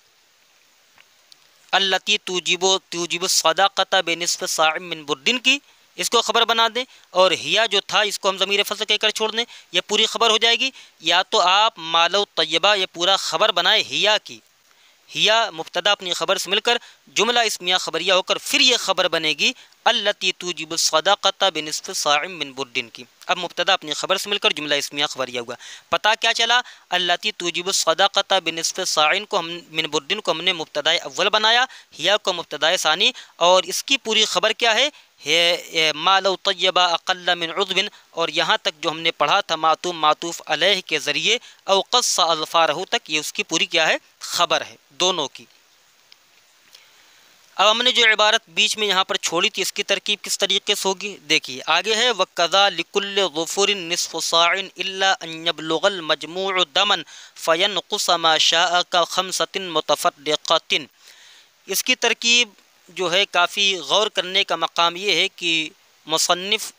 Speaker 1: التی توجب الصداقۃ بنصف صاع من بردن کی، اس کو خبر بنا دیں، اور ہیا جو تھا اس کو ہم ضمیر فصل کہہ کر چھوڑ دیں، یہ پوری خبر ہو جائے گی. یا تو آپ مالو طیبہ یہ پورا خبر بنائے ہیا کی، ہیا مبتدا اپنی خبر سے مل کر جملہ اسمیہ خبریہ ہو کر پھر یہ خبر بنے گی التی توجب الصدقۃ بنصف صاع من برد کی۔ اب مبتدا اپنی خبر سے مل کر جملہ اسمیہ خبریہ ہوا۔ پتہ کیا چلا؟ التی توجب الصدقۃ بنصف صاع کو ہم من برد کو ہم نے مبتدا اول بنایا، ہیا کو مبتدا ثانی، اور اس کی پوری خبر کیا ہے؟ ما لو طیبہ اقل من عضو، اور یہاں تک جو ہم نے پڑھا تھا معطوف علیہ کے ذریعے او قص اظفارہ تک، یہ اس کی پوری کیا ہے؟ خبر ہے دونوں کی۔ اب ہم نے جو عبارت بیچ میں یہاں پر چھوڑی تھی، اس کی ترکیب کس طریقے سے ہوگی؟ دیکھیے آگے ہے وَكَذَا لِكُلِّ ظُفُرٍ نِصْفُ صَاعٍ إِلَّا أَن يَبْلُغَ الْمَجْمُوعُ دَمًا فَيَنْقُصَ مَا شَاءَ كَخَمْسَةٍ مُتَفَرِّقَةٍ۔ اس کی ترکیب جو ہے کافی غور کرنے کا مقام یہ ہے کہ مصنف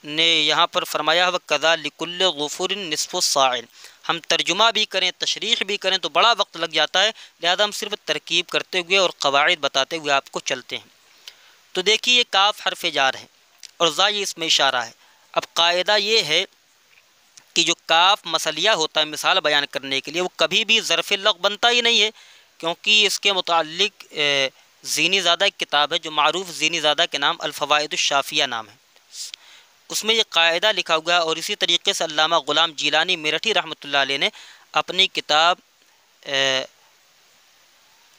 Speaker 1: نے یہاں پر فرمایا وَكَذَا لِكُلِّ ظُفُرٍ نِصْفُ صَاعٍ۔ ہم ترجمہ بھی کریں، تشریح بھی کریں تو بڑا وقت لگ جاتا ہے، لہذا ہم صرف ترکیب کرتے ہوئے اور قواعد بتاتے ہوئے آپ کو چلتے ہیں۔ تو دیکھیے یہ کاف حرف جار ہے اور زا یہ اس میں اشارہ ہے۔ اب قاعدہ یہ ہے کہ جو کاف مثلیہ ہوتا ہے مثال بیان کرنے کے لیے، وہ کبھی بھی ظرف لغو بنتا ہی نہیں ہے، کیونکہ اس کے متعلق زینی زادہ ایک کتاب ہے جو معروف زینی زادہ کے نام الفوائد الشافیہ نام ہے، اس میں یہ قاعدہ لکھا ہوا ہے، اور اسی طریقے سے علامہ غلام جیلانی میرٹھی رحمۃ اللہ علیہ نے اپنی کتاب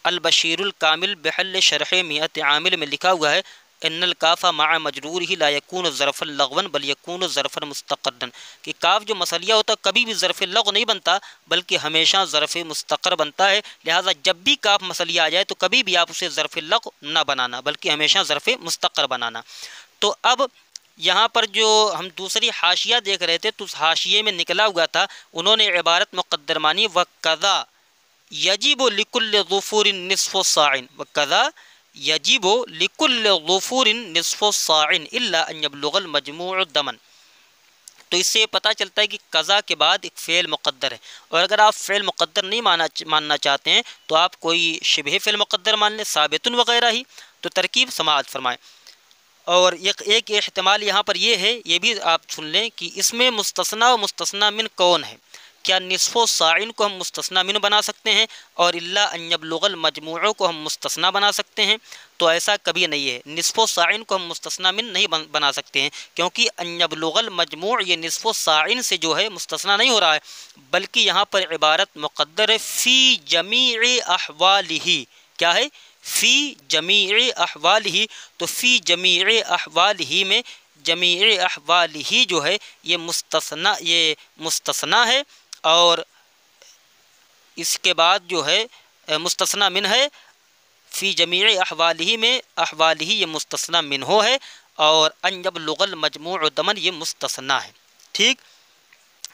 Speaker 1: البشیر الکامل بحل شرح میت عامل میں لکھا ہوا ہے ان الکاف مع مجرور ہی لا یکون ظرفا لغوا بل یکون ظرفا مستقرا، کہ کاف جو مثلیہ ہوتا ہے کبھی بھی ظرف لغو نہیں بنتا بلکہ ہمیشہ ظرف مستقر بنتا ہے، لہٰذا جب بھی کاف مثلیہ آ جائے تو کبھی بھی آپ اسے ظرف لغو نہ بنانا بلکہ ہمیشہ ظرف مستقر بنانا۔ تو اب یہاں پر جو ہم دوسری حاشیہ دیکھ رہے تھے تو اس حاشیے میں نکلا ہوا تھا، انہوں نے عبارت مقدر مانی وَكَذَا یجب لکل ظفور نصف صاع، وَكَذَا یجب لکل ظفور نصف صاع الا ان یبلغ المجموع دمن۔ تو اس سے یہ پتہ چلتا ہے کہ قضا کے بعد ایک فعل مقدر ہے، اور اگر آپ فعل مقدر نہیں ماننا چاہتے ہیں تو آپ کوئی شبہ فعل مقدر مان لیں، ثابت وغیرہ ہی۔ تو ترکیب سماعت فرمائیں۔ اور ایک احتمال یہاں پر یہ ہے، یہ بھی آپ سن لیں کہ اس میں مستثنی و مستثنی من کون ہے؟ کیا نصف و صاعن کو ہم مستثنی من بنا سکتے ہیں اور الا ان یبلغ المجموع کو ہم مستثنی بنا سکتے ہیں؟ تو ایسا کبھی نہیں ہے، نصف و صاعن کو ہم مستثنی من نہیں بنا سکتے ہیں، کیونکہ ان یبلغ المجموع یہ نصف و صاعن سے جو ہے مستثنی نہیں ہو رہا ہے، بلکہ یہاں پر عبارت مقدر ہے فی جمیع احوالہ۔ کیا ہے؟ فی جمیع احوالہ۔ تو فی جمیع احوالہ میں جمیع احوالہ جو ہے یہ مستثنی ہے، اور اس کے بعد جو ہے مستثنی من ہے، فی جمیع احوالہ میں احوالہ یہ مستثنی من ہو ہے، اور ان یبلغ المجموع دمن یہ مستثنی ہے۔ ٹھیک،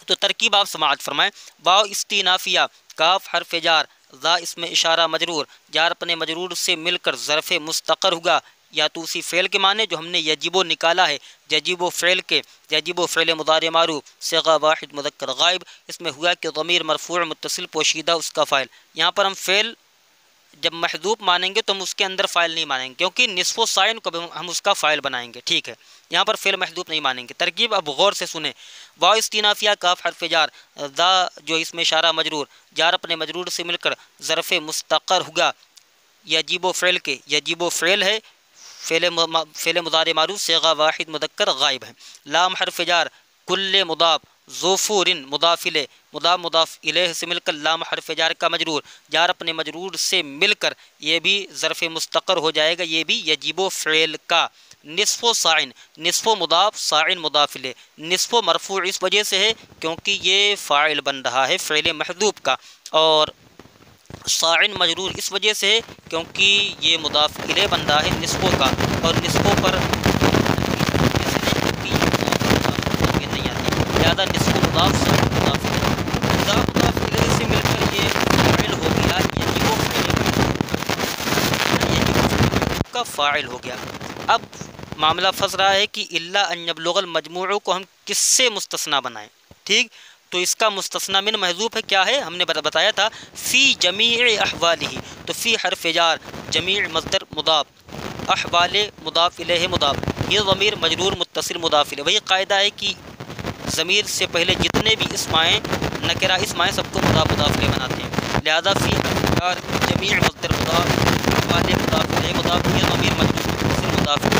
Speaker 1: تو ترکیب آپ سماعت فرمائیں۔ واو استینافیہ، کاف حرف جار، ذا اس میں اشارہ مجرور، جار اپنے مجرور سے مل کر ظرف مستقر ہوگا، یا تو اسی فعل کے معنی جو ہم نے یجب نکالا ہے، یجب فعل کے، یجب فعل مضارع معروف صیغہ واحد مذکر غائب، اس میں ہوا کہ ضمیر مرفوع متصل پوشیدہ اس کا فاعل۔ یہاں پر ہم فعل جب محذوف مانیں گے تو ہم اس کے اندر فاعل نہیں مانیں گے، کیونکہ نصف و صاعن کو ہم اس کا فاعل بنائیں گے۔ ٹھیک ہے، یہاں پر فعل محذوف نہیں مانیں گے۔ ترکیب اب غور سے سنیں۔ واو استینافیہ، کاف حرف جار، ذا جو اس میں اشارہ مجرور، جار اپنے مجرور سے مل کر ظرف مستقر ہوگا، یجب فعل کے، یجب فعل ہے، فعل مضارع معروف صیغہ واحد مذکر غائب ہے۔ لام حرف جار، کل مضاف، ظفور مضاف الیہ، مضاف الیہ سے مل کر لام حرف جار کا مجرور، جار اپنے مجرور سے مل کر یہ بھی ظرف مستقر ہو جائے گا، یہ بھی یجب فعل کا۔ نصف و صاعن، نصف و مضاف، صاعن مضاف الیہ، نصف و مرفوع اس وجہ سے ہے کیونکہ یہ فاعل بن رہا ہے فعل محذوف کا، اور صاعن مجرور اس وجہ سے ہے کیونکہ یہ مضاف الیہ بن رہا ہے نصفوں کا، اور نصفوں پر نہیں آتی، لہٰذا نصف مضاف مضاف الیہ سے مل کر یہ فاعل ہو گیا، یجب کا فاعل ہو گیا۔ اب معاملہ پھنس رہا ہے کہ الا ان یبلغ المجموع کو ہم کس سے مستثنی بنائیں؟ ٹھیک، تو اس کا مستثنی من محذوف ہے، کیا ہے؟ ہم نے بتایا تھا فی جمیع احوالہ، تو فی حرف جار، جمیع مصدر مضاف، احوال مضاف الیہ مضاف، یہ ضمیر مجرور متصل مضاف الیہ۔ وہی قاعدہ ہے کہ ضمیر سے پہلے جتنے بھی اسم آئیں، نکرہ اسم آئیں، سب کو مضاف الیہ بناتے ہیں، لہذا فی حرف جار جمیع مصدر مضاف، احوال مضاف الیہ مضاف، یہ ضمیر مجرور متصل مضاف الیہ۔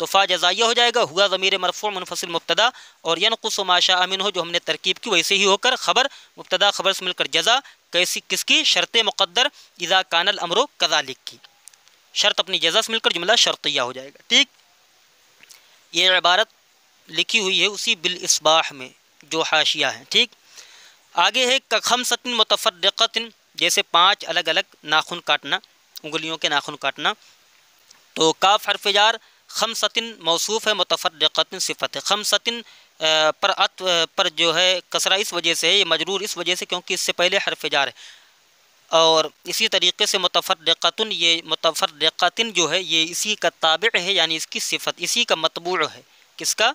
Speaker 1: تو فا جزائیہ ہو جائے گا، ہوا ضمیر مرفوع منفصل مبتدا، اور ینقص ما شاء منہ جو ہم نے ترکیب کی ویسے ہی ہو کر خبر، مبتدا خبر سے مل کر جزا، کیسی کس کی؟ شرط مقدر اذا کان الامر کذالک کی، شرط اپنی جزا سے مل کر جملہ شرطیہ ہو جائے گا. ٹھیک، یہ عبارت لکھی ہوئی ہے اسی بالاصباح میں جو حاشیہ ہے. ٹھیک، آگے ہے کخمسۃ متفرقۃ، جیسے 5 الگ الگ ناخن کاٹنا، انگلیوں کے ناخن کاٹنا. تو کاف حرف جار، خمسۃ موصوف ہے، متفرقۃ صفت ہے. خمسۃ پر جو ہے کسرہ اس وجہ سے ہے، یہ مجرور اس وجہ سے کیونکہ اس سے پہلے حرف جار ہے. اور اسی طریقے سے متفرقۃ، یہ متفرقۃ جو ہے یہ اسی کا تابع ہے، یعنی اس کی صفت اسی کا متبوع ہے. کس کا؟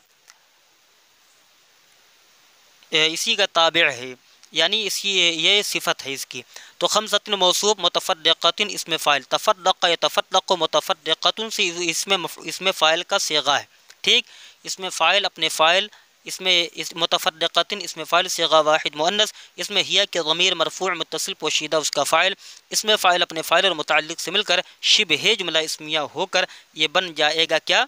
Speaker 1: اسی کا تابع ہے، یعنی اسی یہ صفت ہے اس کی. تو خمسۃ موصوف، متفرقۃ اس میں فاعل، تفرق یتفرق متفرقۃ سے اس میں فاعل کا صیغہ ہے. ٹھیک، اس میں فاعل اپنے فاعل، اس میں متفرقۃ اس میں فاعل صیغہ واحد مؤنث، اس میں ہیا کے ضمیر مرفوع متصل پوشیدہ اس کا فاعل، اس میں فاعل اپنے فاعل اور متعلق سے مل کر شبہ جملہ اسمیہ ہو کر یہ بن جائے گا کیا؟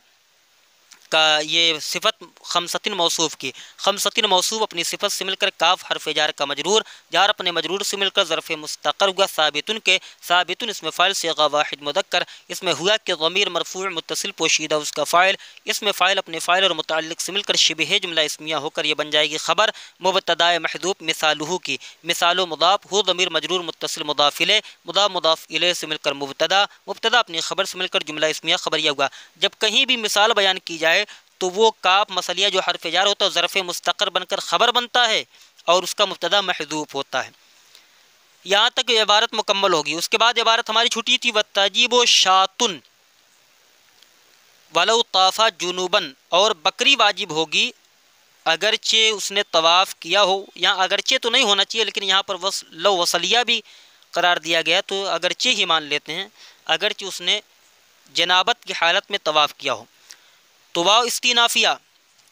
Speaker 1: کا یہ صفت خمسۃ موصوف کی. خمسۃ موصوف اپنی صفت سے مل کر کاف حرف جار کا مجرور، جار اپنے مجرور سے مل کر ظرف مستقر ہوا ثابتن کے، ثابتن اس میں فاعل صیغہ واحد مذکر، اس میں ہوا کہ ضمیر مرفوع متصل پوشیدہ اس کا فاعل، اس میں فاعل اپنے فاعل اور متعلق سے مل کر شبہ جملہ اسمیہ ہو کر یہ بن جائے گی خبر مبتدا محذوف مثالہ کی. مثال و مضاف ہو ضمیر مجرور متصل مضاف الیہ، مضاف الیہ سے مل کر مبتدا، مبتدا اپنی خبر سے مل کر جملہ اسمیہ خبریہ ہوا. جب کہیں بھی مثال بیان کی جائے تو وہ کاف مسلیہ جو حرف جار ہوتا ہے ظرف مستقر بن کر خبر بنتا ہے اور اس کا مبتدا محذوف ہوتا ہے. یہاں تک یہ عبارت مکمل ہوگی. اس کے بعد عبارت ہماری چھوٹی تھی وتجیب شاتن ولو طاف جنوبن، اور بکری واجب ہوگی اگرچہ اس نے طواف کیا ہو. یہاں اگرچہ تو نہیں ہونا چاہیے لیکن یہاں پر لو وصلیہ بھی قرار دیا گیا تو اگرچہ ہی مان لیتے ہیں، اگرچہ اس نے جنابت کی حالت میں طواف کیا ہو. تو واو استینافیہ،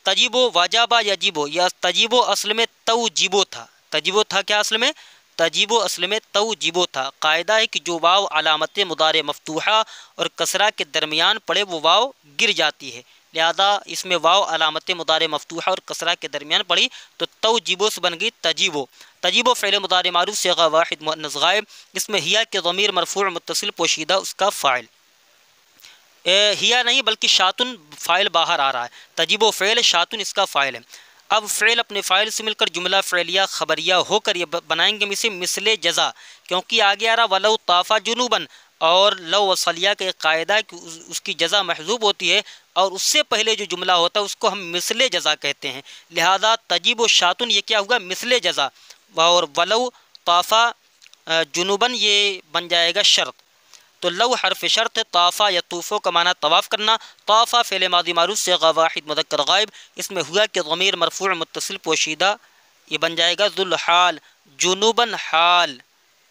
Speaker 1: تجیبو واجبہ یجیبو، یا تجیبو اصل میں توجیبو تھا، تجیبو تھا کیا اصل میں؟ تجیبو اصل میں توجیبو تھا. قاعدہ ہے کہ جو واو علامت مضارع مفتوحہ اور کسرہ کے درمیان پڑے وہ واو گر جاتی ہے، لہذا اس میں واو علامت مضارع مفتوحہ اور کسرہ کے درمیان پڑی تو توجیبو سے بن گئی تجیبو. تجیبو فعل مضارع معروف صیغہ واحد مؤنث غائب، اس میں ہیا کے ضمیر مرفوع متصل پوشیدہ اس کا فاعل، ہیا نہیں بلکہ شاتن فاعل باہر آ رہا ہے، تجیب و فعل شاتن اس کا فاعل ہے. اب فعل اپنے فاعل سے مل کر جملہ فعلیہ خبریہ ہو کر یہ بنائیں گے مثل جزا، کیونکہ آگے آ رہا ولو طافا جنوبن، اور لو وصلیہ کا ایک قاعدہ ہے کہ اس کی جزا محذوب ہوتی ہے اور اس سے پہلے جو جملہ ہوتا ہے اس کو ہم مثل جزا کہتے ہیں، لہذا تجیب و شاتن یہ کیا ہوگا؟ مثل جزا. اور ولو طافا جنوبن یہ بن جائے گا شرط. تو لو حرف شرط ہے، طافا یطوفو کا معنی طواف کرنا، طافا فعل ماضی معروف صیغہ واحد مذکر غائب، اس میں ہوا کہ ضمیر مرفوع متصل پوشیدہ یہ بن جائے گا ذل حال، جنوبن حال،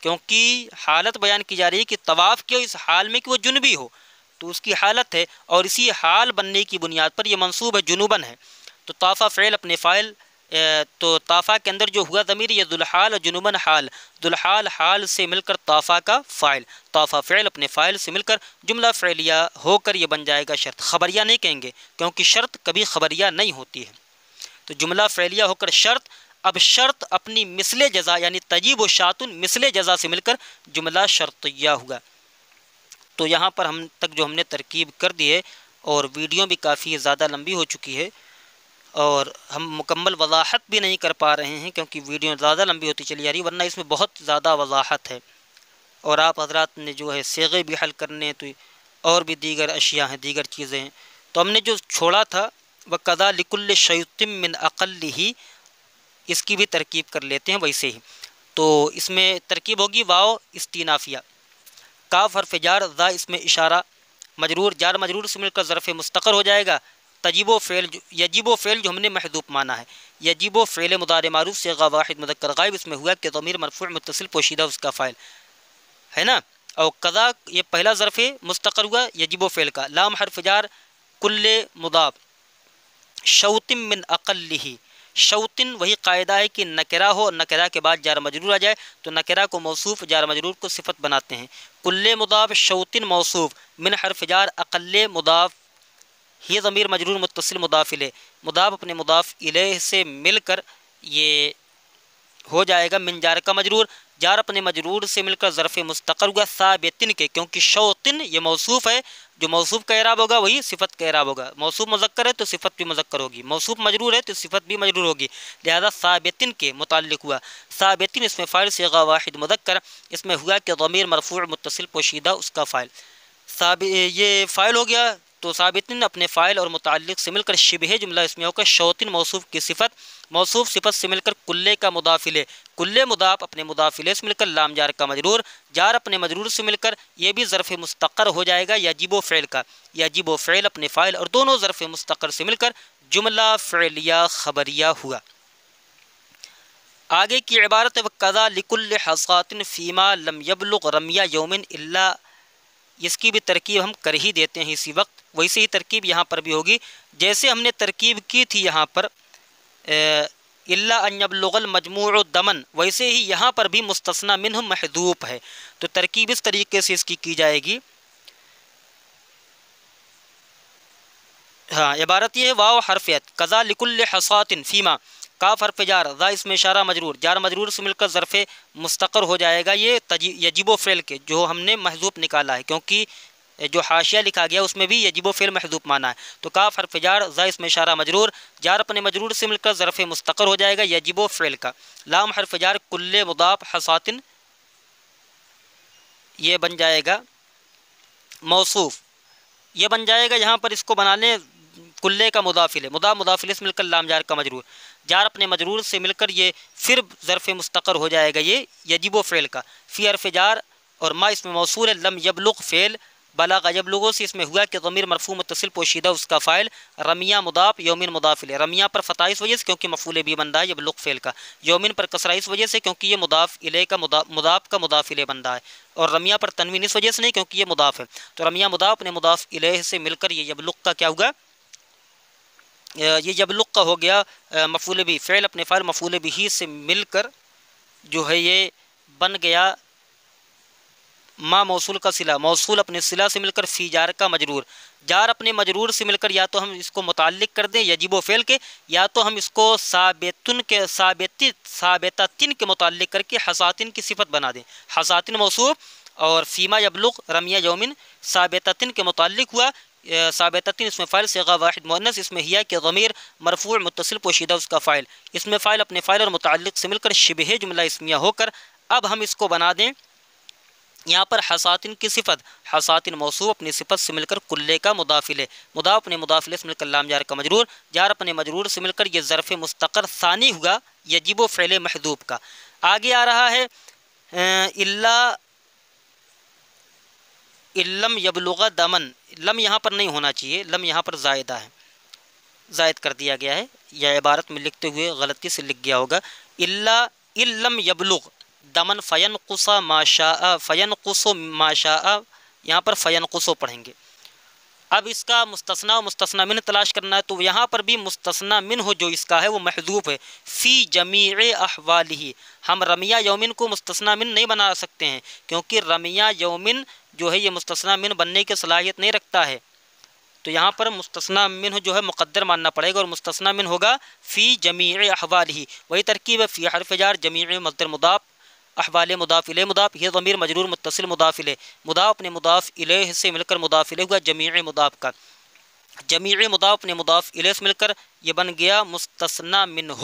Speaker 1: کیونکہ حالت بیان کی جا رہی ہے کہ طواف کیوں اس حال میں کہ وہ جنبی ہو تو اس کی حالت ہے، اور اسی حال بننے کی بنیاد پر یہ منصوب ہے جنوبن ہے. تو طافا فعل اپنے فاعل، تو طافا کے اندر جو ہوا ضمیر یہ ذوالحال اور جنوبن حال، ذوالحال حال سے مل کر طافا کا فاعل، طافا فعل اپنے فاعل سے مل کر جملہ فعلیہ ہو کر یہ بن جائے گا شرط. خبریہ نہیں کہیں گے کیونکہ شرط کبھی خبریہ نہیں ہوتی ہے، تو جملہ فعلیہ ہو کر شرط. اب شرط اپنی مثل جزا یعنی تجیب و شاتن مثل جزا سے مل کر جملہ شرطیہ ہوگا. تو یہاں پر ہم تک جو ہم نے ترکیب کر دی ہے، اور ویڈیو بھی کافی زیادہ لمبی ہو چکی ہے اور ہم مکمل وضاحت بھی نہیں کر پا رہے ہیں کیونکہ ویڈیو زیادہ لمبی ہوتی چلی جا رہی ہے، ورنہ اس میں بہت زیادہ وضاحت ہے. اور آپ حضرات نے جو ہے صیغے بھی حل کرنے تو اور بھی دیگر اشیاء ہیں، دیگر چیزیں ہیں. تو ہم نے جو چھوڑا تھا وَقَذَا لِكُلِّ شَيْءٍ مِّنْ أَقَلِّهِ، اس کی بھی ترکیب کر لیتے ہیں ویسے ہی. تو اس میں ترکیب ہوگی واو استینافیہ، کاف حرف جار، ذا اس میں اشارہ مجرور، جار مجرور سے مل کر ظرف مستقر ہو جائے گا. تجیب و فعل، یجب و فعل جو ہم نے محذوف مانا ہے، یجب و فعل مضارع معروف صیغہ واحد مذکر غائب، اس میں ہوا کہ ضمیر مرفوع متصل پوشیدہ اس کا فاعل ہے نا. اور قضا یہ پہلا ظرف مستقر ہوا یجب و فعل کا. لام حرف جار، کل مضاف، شوطن من اقلہ، شوطن وہی قاعدہ ہے کہ نکرہ ہو، نکرہ کے بعد جار مجرور آ جائے تو نکرہ کو موصوف، جار مجرور کو صفت بناتے ہیں. کل مضاف، شوطن موصوف، من حرف جار، اقل مضاف، یہ ضمیر مجرور متصل مضاف الیہ، مضاف اپنے مضاف الیہ سے مل کر یہ ہو جائے گا من جار کا مجرور، جار اپنے مجرور سے مل کر ظرف مستقر ہوا ثابتن کے، کیونکہ شوطن یہ موصوف ہے، جو موصوف کا اعراب ہوگا وہی صفت کا اعراب ہوگا، موصوف مذکر ہے تو صفت بھی مذکر ہوگی، موصوف مجرور ہے تو صفت بھی مجرور ہوگی، لہذا ثابتن کے متعلق ہوا۔ ثابتن اس میں فاعل صیغہ واحد مذکر، اس میں ہوا کہ ضمیر مرفوع متصل پوشیدہ اس کا فاعل، یہ فاعل ہو گیا، تو ثابتن اپنے فاعل اور متعلق سے مل کر شبہ جملہ اسمیہ ہو کر شوطن موصوف کی صفت، موصوف صفت سے مل کر کلے کا مضاف الیہ، کلے مضاف اپنے مضاف الیہ سے مل کر لام جار کا مجرور، جار اپنے مجرور سے مل کر یہ بھی ظرف مستقر ہو جائے گا یجب و فعل کا، یجب و فعل اپنے فاعل اور دونوں ظرف مستقر سے مل کر جملہ فعلیہ خبریہ ہوا۔ آگے کی عبارت وَقَذَا لِكُلِّ حَصَاتٍ فِيمَا لَمْ يَبْلُغْ رَمْيَ يَوْمٍ إِلَّا، اس کی بھی ترکیب ہم کر ہی دیتے ہیں اسی وقت، ویسے ہی ترکیب یہاں پر بھی ہوگی، جیسے ہم نے ترکیب کی تھی یہاں پر الا ان یبلغ المجموع دمن، ویسے ہی یہاں پر بھی مستثنی منہ محذوف ہے، تو ترکیب اس طریقے سے اس کی جائے گی۔ ہاں عبارت یہ ہے واو حرف عطف، قضا لکل حصات فیما، کاف حرف جار، ذا اسم اشارہ مجرور، جار مجرور سے مل کر ظرف مستقر ہو جائے گا، یہ یجب و فعل کے جو ہم نے محذوف نکالا ہے، کیونکہ جو حاشیہ لکھا گیا اس میں بھی یجب و فعل محذوف مانا ہے، تو کاف حرف جار، ذا اسم اشارہ مجرور، جار اپنے مجرور سے مل کر ظرف مستقر ہو جائے گا یجب و فعل کا، لام حرف جار کل مضاف حصاتن، یہ بن جائے گا موصوف، یہ بن جائے گا، یہاں پر اس کو بنا لیں کلے کا مضاف الیہ، مضاف الیہ سے مل کر لام جار کا مجرور، جار اپنے مجرور سے مل کر یہ پھر ظرف مستقر ہو جائے گا یہ یجب و فعل کا، فی حرف جار اور ما اس میں موصول ہے، لم یبلغ فعل، بلغ یبلغ سے اس میں ہوا کہ ضمیر مرفوع متصل پوشیدہ اس کا فاعل، رمیہ مضاف یومن مضاف الیہ، رمیہ پر فتح اس وجہ سے کیونکہ مفعول بھی بن رہا ہے یبلغ فعل کا، یومن پر کسرہ اس وجہ سے کیونکہ یہ مضاف الیہ کا مضاف کا مضاف الیہ بن رہا ہے، اور رمیہ پر تنوین اس وجہ سے نہیں کیونکہ یہ مضاف ہے، تو رمیہ مضاف اپنے مضاف الیہ سے مل کر یہ یبلغ کا کیا ہوگا، یہ یبلغ کا ہو گیا مفعول بھی، فعل اپنے فاعل مفعول بھی سے مل کر جو ہے یہ بن گیا ما موصول کا صلہ، موصول اپنے صلہ سے مل کر فی جار کا مجرور، جار اپنے مجرور سے مل کر یا تو ہم اس کو متعلق کر دیں یجب و فعل کے، یا تو ہم اس کو ثابتن کے ثابتتن کے متعلق کر کے حصاتن کی صفت بنا دیں، حصاتن موصوف اور فیما یبلغ رمیہ یومن ثابتتن کے متعلق ہوا، ثابتتن اس میں فاعل صیغہ واحد مؤنث، اس میں ہیا کہ ضمیر مرفوع متصل پوشیدہ اس کا فاعل، اس میں فاعل اپنے فاعل اور متعلق سے مل کر شبہ جملہ اسمیہ ہو کر اب ہم اس کو بنا دیں یہاں پر حصاتن کی صفت، حصاتن موصوف اپنی صفت سے مل کر کلے کا مضاف الیہ، مضاف اپنے مضاف الیہ سے مل کر لام جار کا مجرور، جار اپنے مجرور سے مل کر یہ ظرف مستقر ثانی ہوگا یجب و فعل محذوف کا۔ آگے آ رہا ہے لم یبلغ دمن، لم یہاں پر نہیں ہونا چاہیے، لم یہاں پر زائدہ ہے، زائد کر دیا گیا ہے، یا عبارت میں لکھتے ہوئے غلطی سے لکھ گیا ہوگا، لم یبلغ دمن فینقص ما شاء، فینقص ما شاء، یہاں پر فینقص پڑھیں گے۔ اب اس کا مستثنیٰ و مستثنیٰ منہ تلاش کرنا ہے، تو یہاں پر بھی مستثنیٰ منہ جو اس کا ہے وہ محذوف ہے، فی جمیع احوالہ، ہم رمیہ یومن کو مستثنیٰ من نہیں بنا سکتے ہیں کیونکہ رمیہ یومن جو ہے یہ مستثنیٰ من بننے کی صلاحیت نہیں رکھتا ہے، تو یہاں پر مستثنیٰ منہ جو ہے مقدر ماننا پڑے گا، اور مستثنیٰ من ہوگا فی جمیع احوالہ، وہی ترکیب ہے، فی حرف جار جمیع مصدر مضاف، احوال مضاف الیہ مضاف، یہ ضمیر مجرور متصل مضاف الیہ، مضاف اپنے مضاف الیہ سے مل کر مضاف الیہ ہوا جمیع مضاف کا، جمیع مضاف اپنے مضاف الیہ سے مل کر یہ بن گیا مستثنی منہ،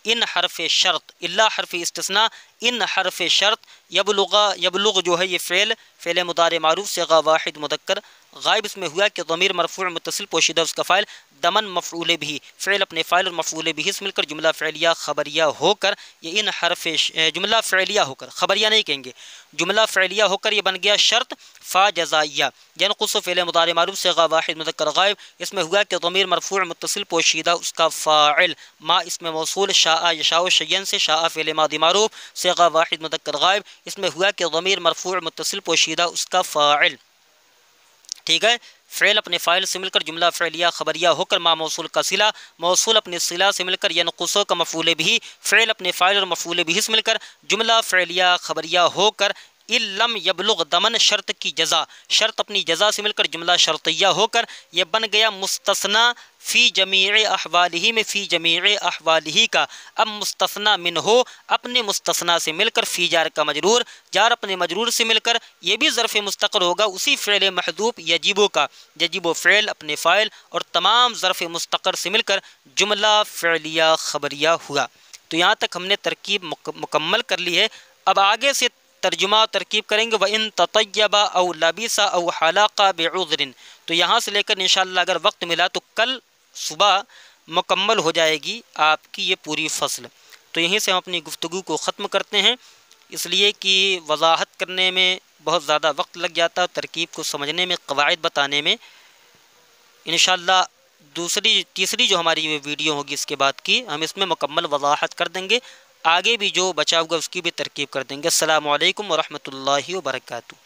Speaker 1: ان حرف شرط، الا حرف استثناء، ان حرف شرط، یبلغ جو ہے یہ فعل مضارع معروف صیغہ واحد مذکر غائب، اس میں ہوا کہ ضمیر مرفوع متصل پوشیدہ اس کا فاعل، دمن مفعول بھی، فعل اپنے فاعل اور مفعول بھی سے مل کر جملہ فعلیہ خبریہ ہو کر یہ ان حرف جملہ فعلیہ ہو کر، خبریہ نہیں کہیں گے، جملہ فعلیہ ہو کر یہ بن گیا شرط فا جزائیہ، ینقص فعل مضارع معروف صیغہ واحد مذکر غائب، اس میں ہوا کہ ضمیر مرفوع متصل پوشیدہ اس کا فاعل، ما اس میں موصول، شاء یشاء شیئن سے، شاء فعل ماضی معروف صیغہ واحد مذکر غائب، اس میں ہوا کہ ضمیر مرفوع متصل پوشیدہ اس کا فاعل، ٹھیک ہے، فعل اپنے فاعل سے مل کر جملہ فعلیہ خبریہ ہو کر ما موصول کا صلہ، موصول اپنے صلہ سے مل کر ینقص کا مفعول بھی، فعل اپنے فاعل اور مفعول بھی سے مل کر جملہ فعلیہ خبریہ ہو کر لم یبلغ دمن شرط کی جزا، شرط اپنی جزا سے مل کر جملہ شرطیہ ہو کر یہ بن گیا مستثنی فی جمیع احوالہ میں فی جمیع احوالہ کا۔ اب مستثنی من ہو اپنے مستثنی سے مل کر فی جار کا مجرور، جار اپنے مجرور سے مل کر یہ بھی ظرف مستقر ہوگا اسی فعل محذوف یجب کا، یجب فعل اپنے فاعل اور تمام ظرف مستقر سے مل کر جملہ فعلیہ خبریہ ہوا۔ تو یہاں تک ہم نے ترکیب مکمل کر لی ہے۔ اب آگے سے ترجمہ و ترکیب کریں گے۔ وَإِن تَطَيَّبَ أَوْ لَبِسَ أَوْ حَلَقَ بِعُذْرٍ، تو یہاں سے لے کر انشاءاللہ اگر وقت ملا تو کل صبح مکمل ہو جائے گی آپ کی یہ پوری فصل۔ تو یہیں سے ہم اپنی گفتگو کو ختم کرتے ہیں، اس لیے کہ وضاحت کرنے میں بہت زیادہ وقت لگ جاتا ہے، ترکیب کو سمجھنے میں، قواعد بتانے میں۔ انشاءاللہ تیسری جو ہماری یہ ویڈیو ہوگی اس کے بعد کی، ہم اس میں مکمل وضاحت کر دیں گے، آگے بھی جو بچا ہوگا اس کی بھی ترکیب کر دیں گے۔ السلام علیکم ورحمۃ اللہ وبرکاتہ۔